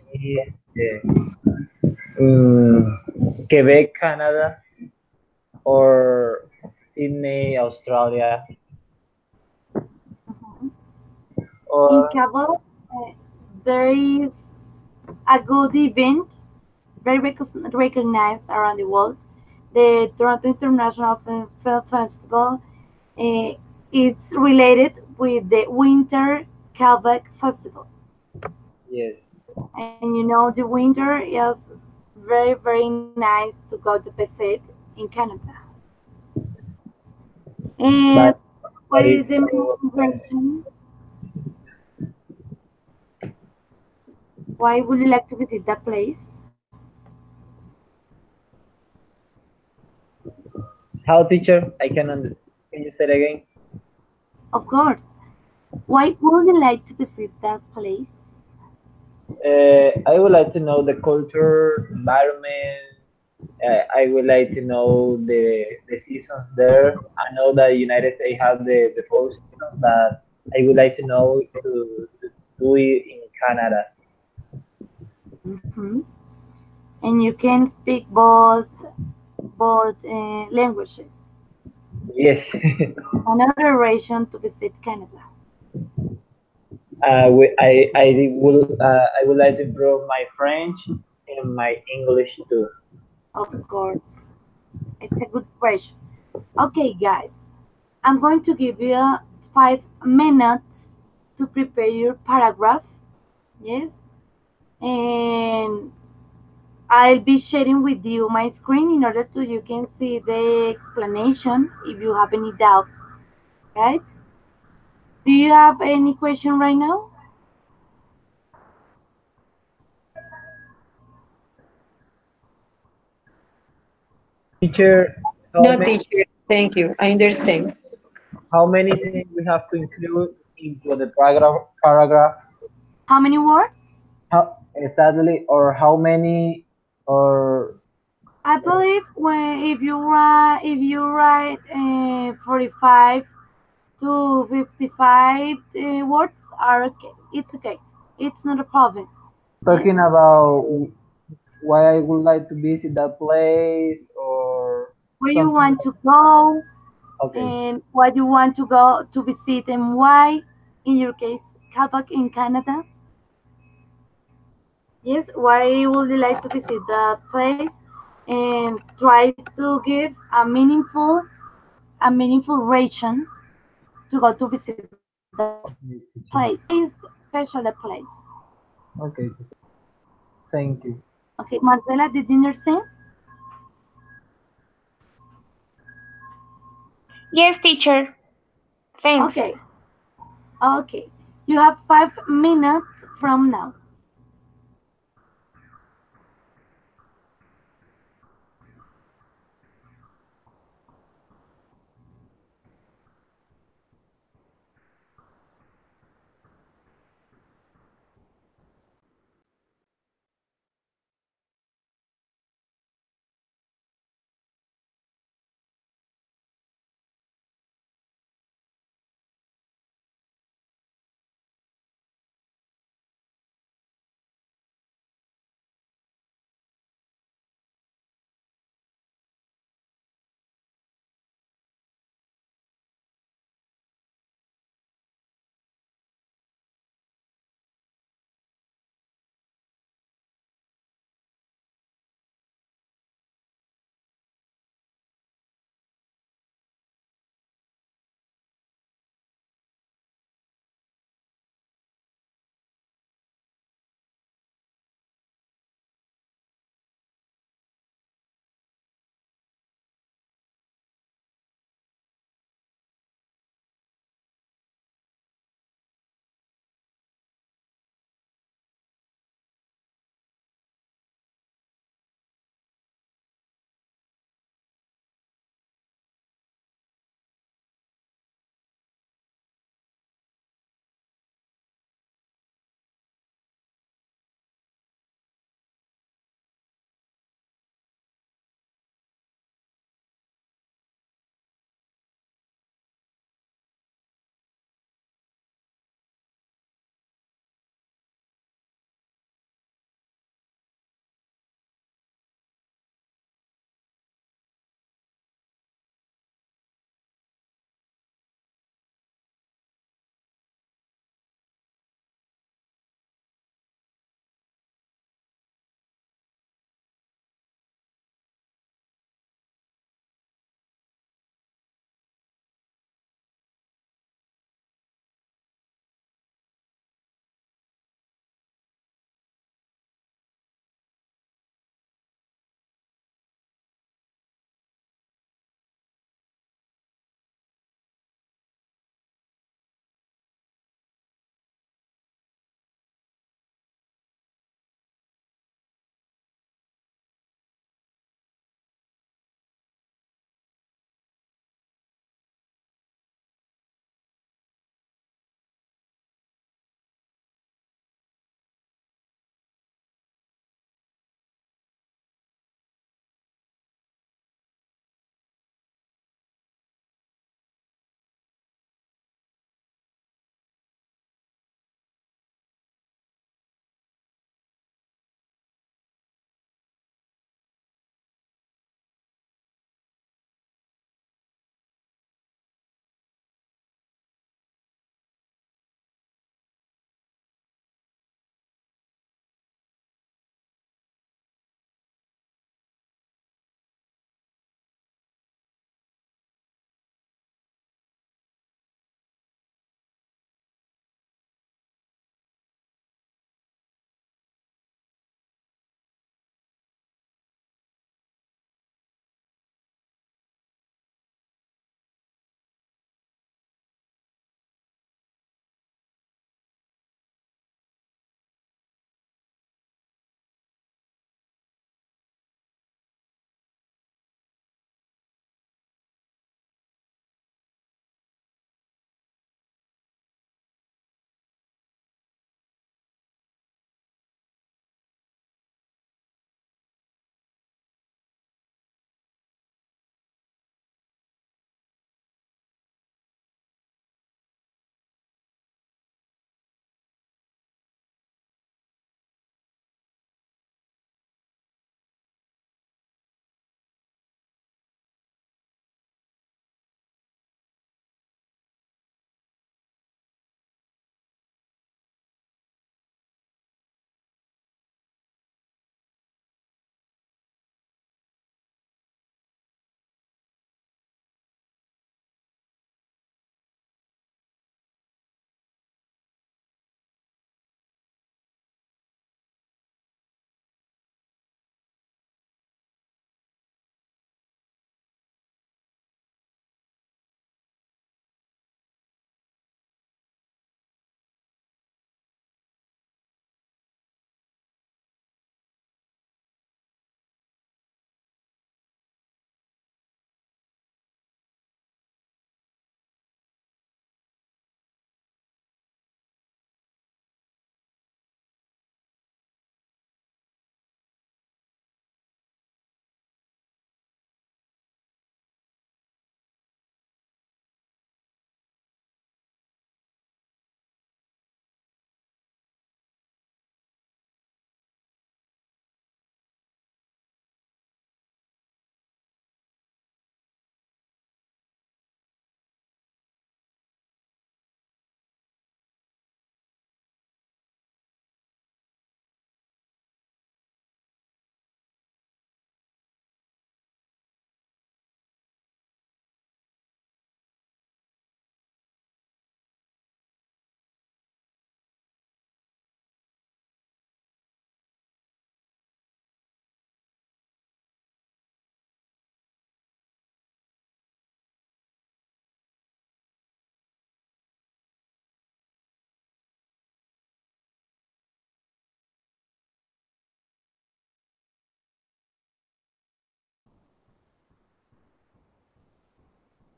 Quebec, Canada, or Sydney, Australia, In or Kabul, there is a good event very recognized around the world. The Toronto International Film Festival. Uh, it's related with the Winter Quebec Festival. yes, And you know, the winter is very nice to go to visit in Canada. And but what is it's the main so impression? Why would you like to visit that place? how teacher? I can understand. Can you say it again? Of course. Why would you like to visit that place? I would like to know the culture, environment. I would like to know the seasons there. I know that United States have the four seasons, but I would like to know to do it in Canada. Mhm. And you can speak both languages. Yes, Another reason to visit Canada. I would like to improve my French and my English too. Of course, it's a good question. Okay, guys, I'm going to give you 5 minutes to prepare your paragraph. Yes, and I'll be sharing with you my screen in order to you can see the explanation if you have any doubt. Right? Do you have any question right now? Teacher, how No, many teacher, thank you. I understand. things we have to include into the paragraph? How many words? How exactly, or how many, or I believe when if you write 45 to 55 words are okay. It's okay. It's not a problem. Yes. talking about why I would like to visit that place or Where you something want like to go okay. and what you want to go to visit and why. In your case, Quebec in Canada. Yes. Why would you like to visit the place and try to give a meaningful reason to go to visit the place. Okay, teacher. Why is special the place? Okay, teacher. Thank you. Okay, Marcela, did you understand? Yes, teacher. Thanks. Okay, okay. You have 5 minutes from now.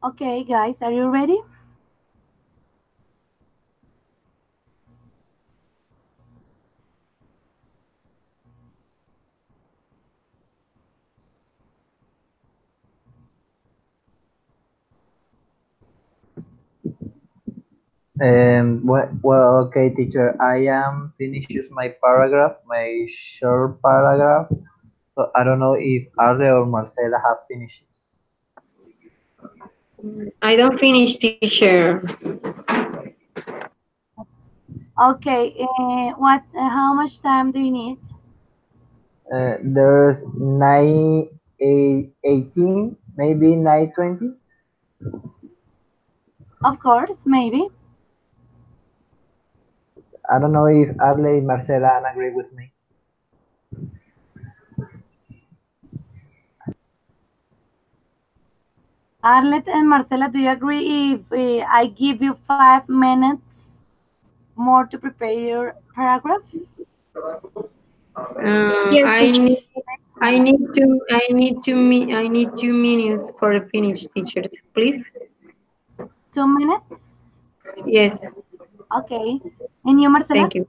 Okay, guys, are you ready? Well, okay, teacher. I am finishes my paragraph, my short paragraph. So I don't know if Arle or Marcela have finished. I don't finish, teacher. Okay, how much time do you need? There's 9:18, maybe 9:20. Of course, maybe. I don't know if Arle and Marcela agree with me. Arlet and Marcela, do you agree if I give you 5 minutes more to prepare your paragraph? Yes, I teacher. need I need 2 minutes for the finish, teacher. Please. 2 minutes? Yes. Okay. And you, Marcela? Thank you.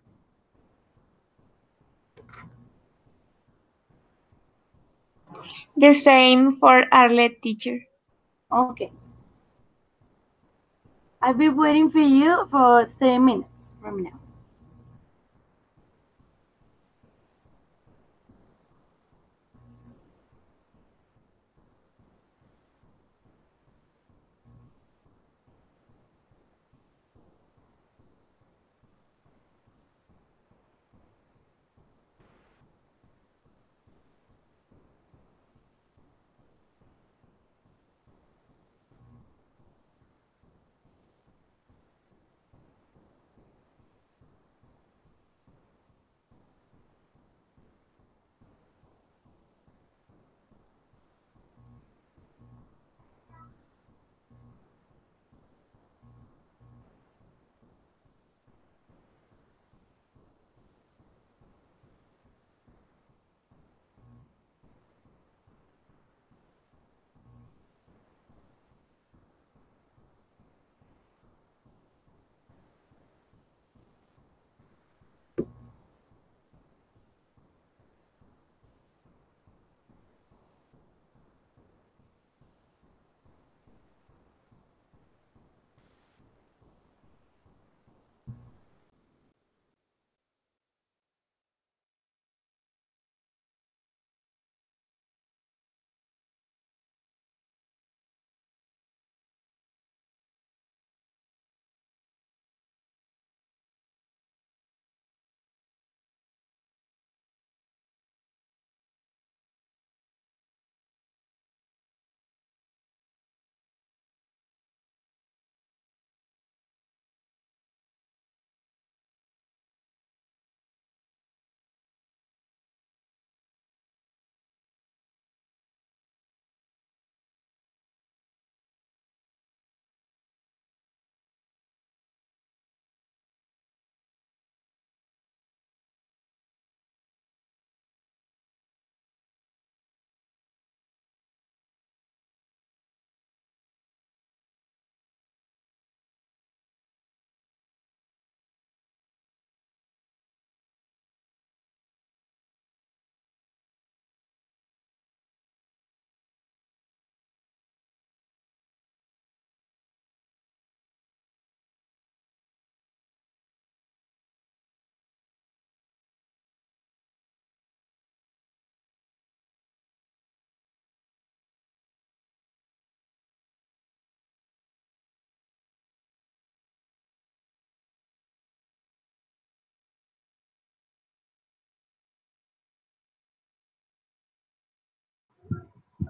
The same for Arlet, teacher. Okay. I'll be waiting for you for 3 minutes from now.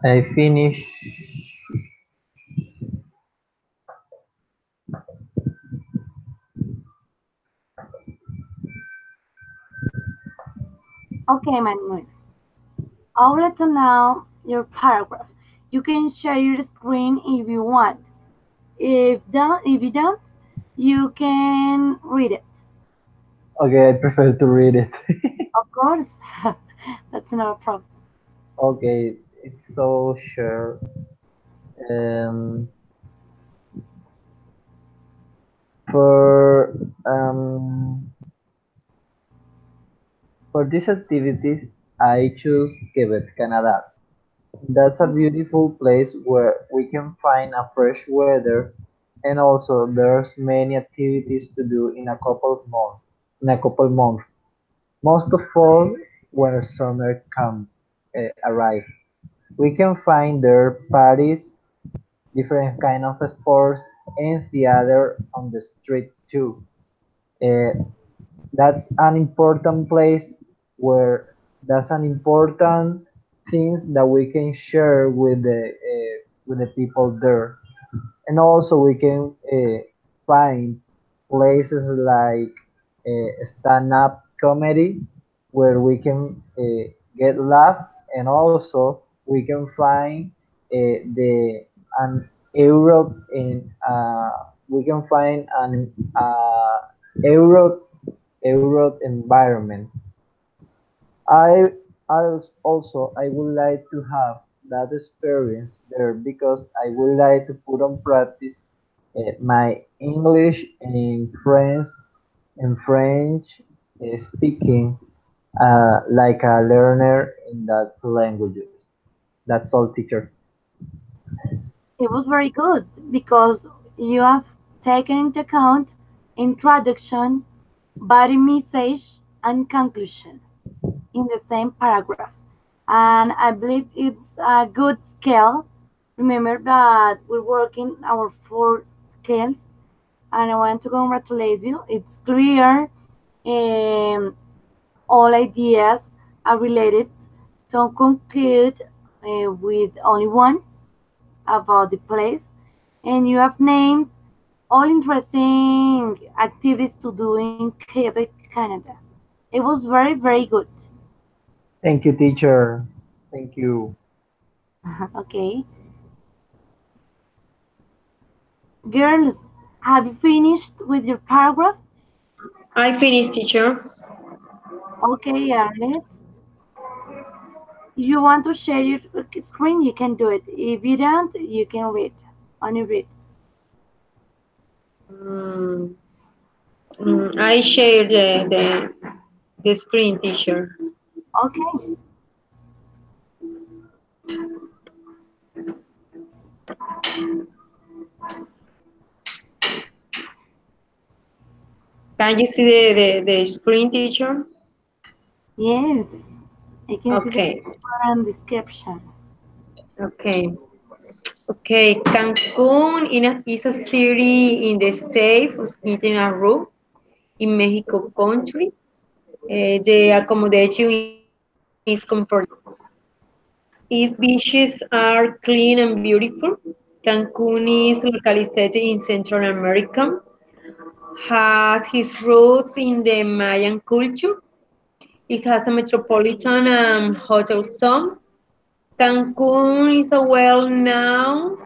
I finish. Okay, Manuel. I'll let you know your paragraph. You can share your screen if you want. If you don't, you can read it. Okay, I prefer to read it. Of course, that's not a problem. Okay, it's so sure. Um, For um, for these activities, I choose Quebec, Canada. That's a beautiful place where we can find a fresh weather, and also there's many activities to do in a couple of months. In a couple months, most of all when summer come arrive, we can find there parties, different kind of sports, and theater on the street too. Uh, that's an important place where that's an important things that we can share with the people there, and also we can find places like stand-up comedy where we can get laugh, and also we can find the an Europe in we can find an Europe Europe environment. I I would like to have that experience there because I would like to put on practice my English and French speaking like a learner in that languages. That's all, teacher. It was very good because you have taken into account introduction, body message, and conclusion in the same paragraph. And I believe it's a good skill. Remember that we're working our four skills, and I want to congratulate you. It's clear, all ideas are related. Don't conclude with only one about the place, and you have named all interesting activities to do in Quebec, Canada. It was very, very good. Thank you, teacher. Thank you. Okay. Girls, have you finished with your paragraph? I finished, teacher. Okay, Arlette. If you want to share your screen, you can do it. If you don't, you can read. Only read. Mm, I share the screen, teacher. Okay. Can you see the screen, teacher? Yes. I can see the Okay, picture and description. okay, okay. Cancun is a city in the state of Quintana Roo in Mexico country. The accommodation is comfortable. Its beaches are clean and beautiful. Cancun is localized in Central America, has its roots in the Mayan culture. It has a metropolitan hotel zone. Cancun is a well-known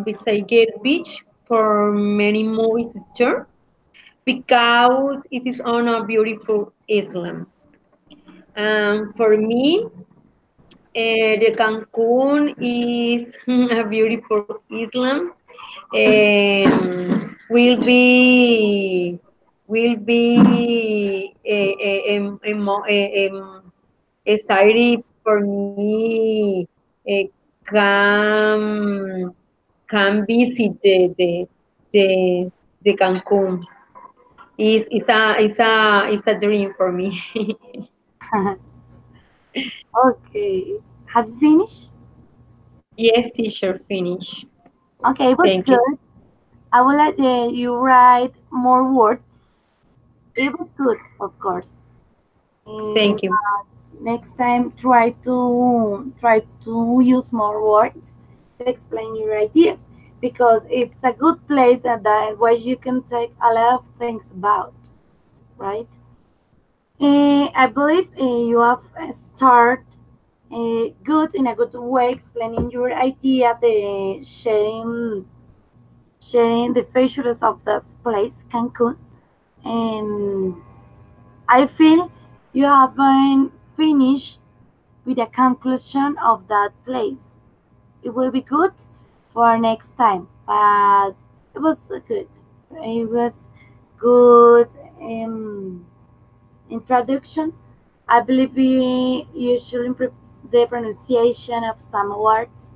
beside beach for many movie stars because it is on a beautiful island. For me, the Cancun is a beautiful island. Will be excited for me. Can can visit the the Cancun. It's a dream for me. Okay. Have you finished? Yes, teacher, finish. Okay, it was Thank you. good. I will let you write more words. It was good, of course. Thank you. Next time, try to use more words to explain your ideas because it's a good place and that way you can take a lot of things about, right? I believe you have started good in a good way explaining your idea, the sharing the features of this place, Cancun, and I feel you haven't finished with a conclusion of that place. It will be good for next time, but it was good. It was good introduction. I believe you should improve the pronunciation of some words.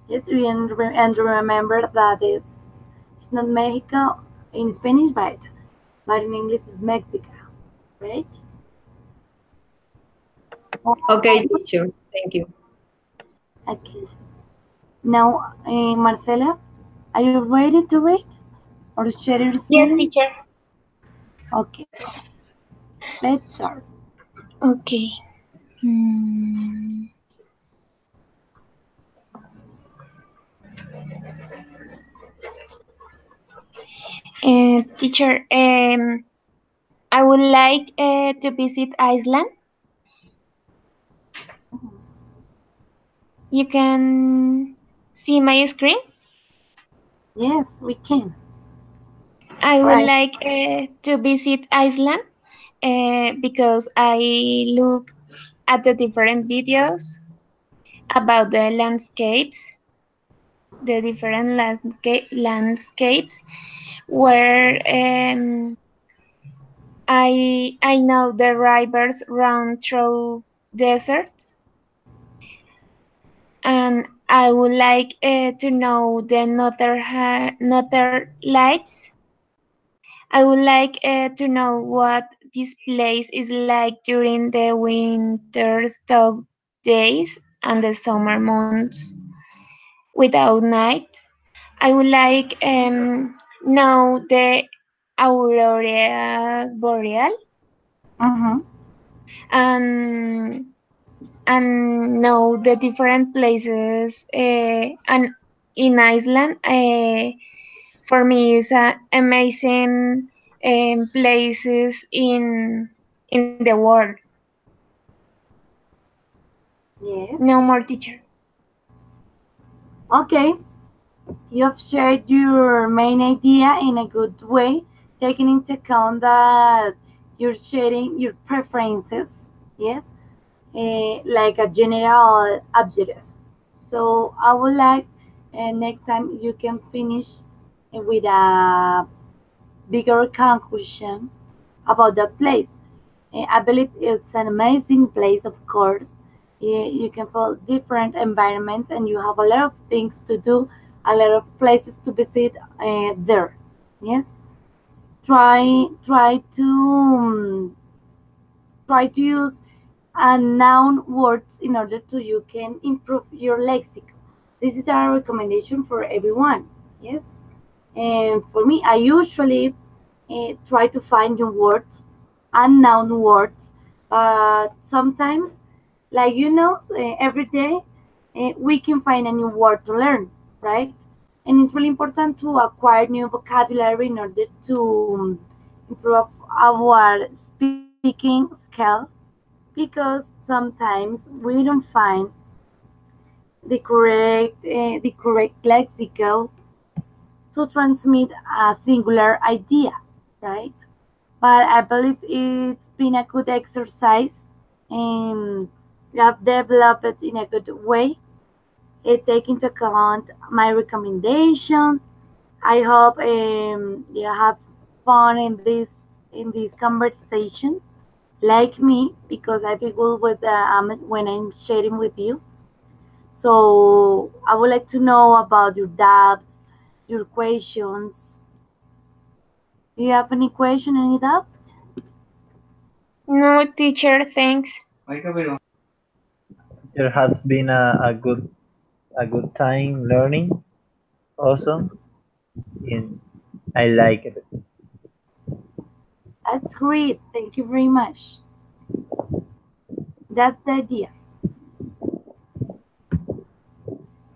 Yes, and remember that it's not Mexico in Spanish, right? But in English it's Mexico, right? Okay, teacher. Thank you. Okay. Now, Marcela, are you ready to read or to share your Yes, screen? teacher. Okay. Let's start. Okay. Hmm. Teacher, I would like to visit Iceland. You can see my screen. Yes, we can. I would Right. like to visit Iceland because I look at the different videos about the landscapes, the different landscapes where I know the rivers run through deserts, and I would like to know the northern lights. I would like to know what this place is like during the winter stop days and the summer months without night. I would like know the aurora boreal Mm-hmm. and know the different places and in Iceland. For me, is amazing places in the world. Yes. No more, teacher. Okay. You have shared your main idea in a good way, taking into account that you're sharing your preferences. Yes. Like a general objective. So I would like next time you can finish with a bigger conclusion about that place. I believe it's an amazing place, of course. You can feel different environments and you have a lot of things to do, a lot of places to visit there. Yes, try to try to use noun words in order to you can improve your lexicon. This is our recommendation for everyone. Yes, and for me, I usually try to find new words, unknown words, but sometimes, like every day we can find a new word to learn, right? And it's really important to acquire new vocabulary in order to improve our speaking skills because sometimes we don't find the correct lexical to transmit a singular idea, right? But I believe it's been a good exercise and you have developed it in a good way. It take into account my recommendations. I hope you have fun in this conversation, like me, because I feel good with when I'm sharing with you. So I would like to know about your doubts, your questions. Do you have any question, any doubt? No, teacher, thanks. There has been a good time learning also, and I like it. That's great. Thank you very much. That's the idea.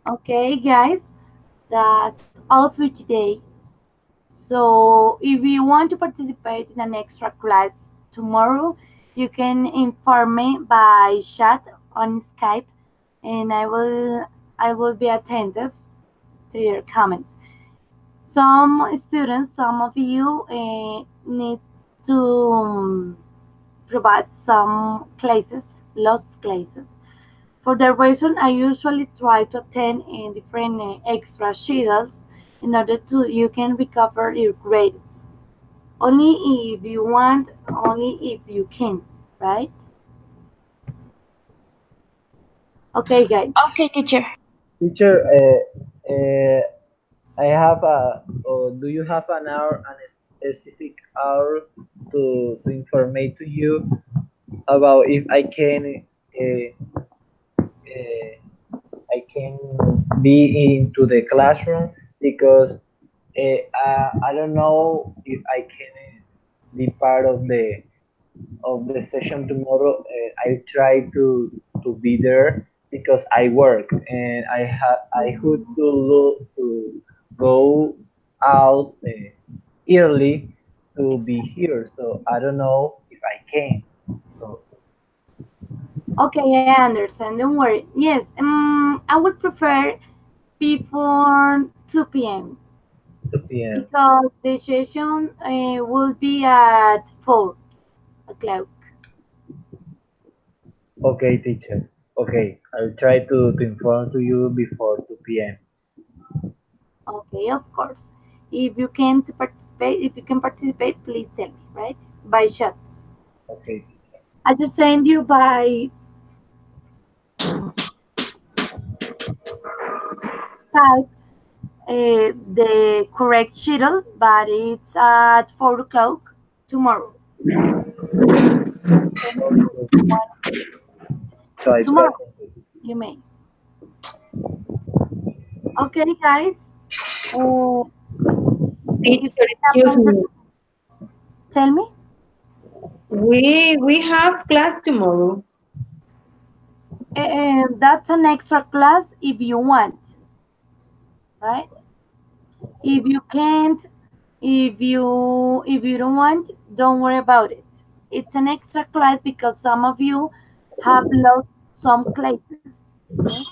Okay, guys, that's all for today. So, if you want to participate in an extra class tomorrow, you can inform me by chat on Skype, and I will be attentive to your comments. Some students, some of you need to provide some classes, lost classes. For that reason, I usually try to attend in different extra schedules in order to you can recover your grades. Only if you want, only if you can, right? Okay, guys. Okay, teacher. Teacher, I have do you have an hour, a specific hour to informate to you about if I can be into the classroom because I don't know if I can be part of the session tomorrow. I try to be there because I work and I have to go out early to be here. So I don't know if I can. So Okay, I understand. Don't worry. Yes, I would prefer before 2 p.m. 2 p.m. because the session will be at 4 o'clock. Okay, teacher. Okay, I'll try to inform to you before 2 p.m. Okay, of course. If you can to participate, if you can participate, please tell me, right? By chat. Okay. I just send you by type the correct schedule, but it's at 4 o'clock tomorrow. So I try Tomorrow, to. you may. Okay, guys. Uh, if Teacher, you have excuse other, me. tell me. We have class tomorrow. That's an extra class if you want, right? If you can't, if you don't want, don't worry about it. It's an extra class because some of you have lost some classes. Yes,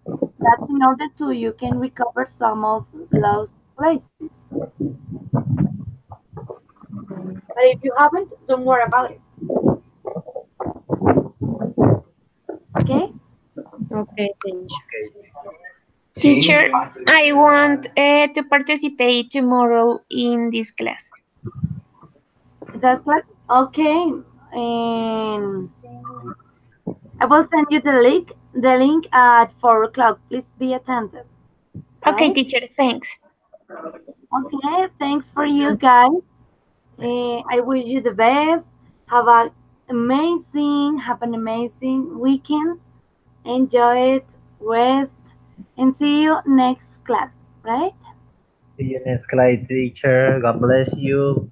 that's in order to you can recover some of lost places. But if you haven't, don't worry about it. Okay? Okay, teacher. Teacher, I want to participate tomorrow in this class. That class? Okay. And I will send you the link at 4 o'clock. Please be attentive. Okay, Right? teacher, thanks. Okay, thanks for you guys. I wish you the best. Have an amazing weekend. Enjoy it, rest, and see you next class, right? See you next class, teacher. God bless you.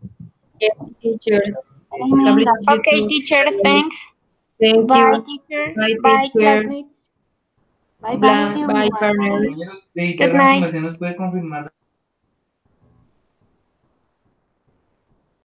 Yes, teachers. God Amen. bless you Okay, too. teacher, thanks. Thank Bye, you. teacher. Bye, Bye, teacher. classmates. Bye bye, Bye, everyone. partner. Good night.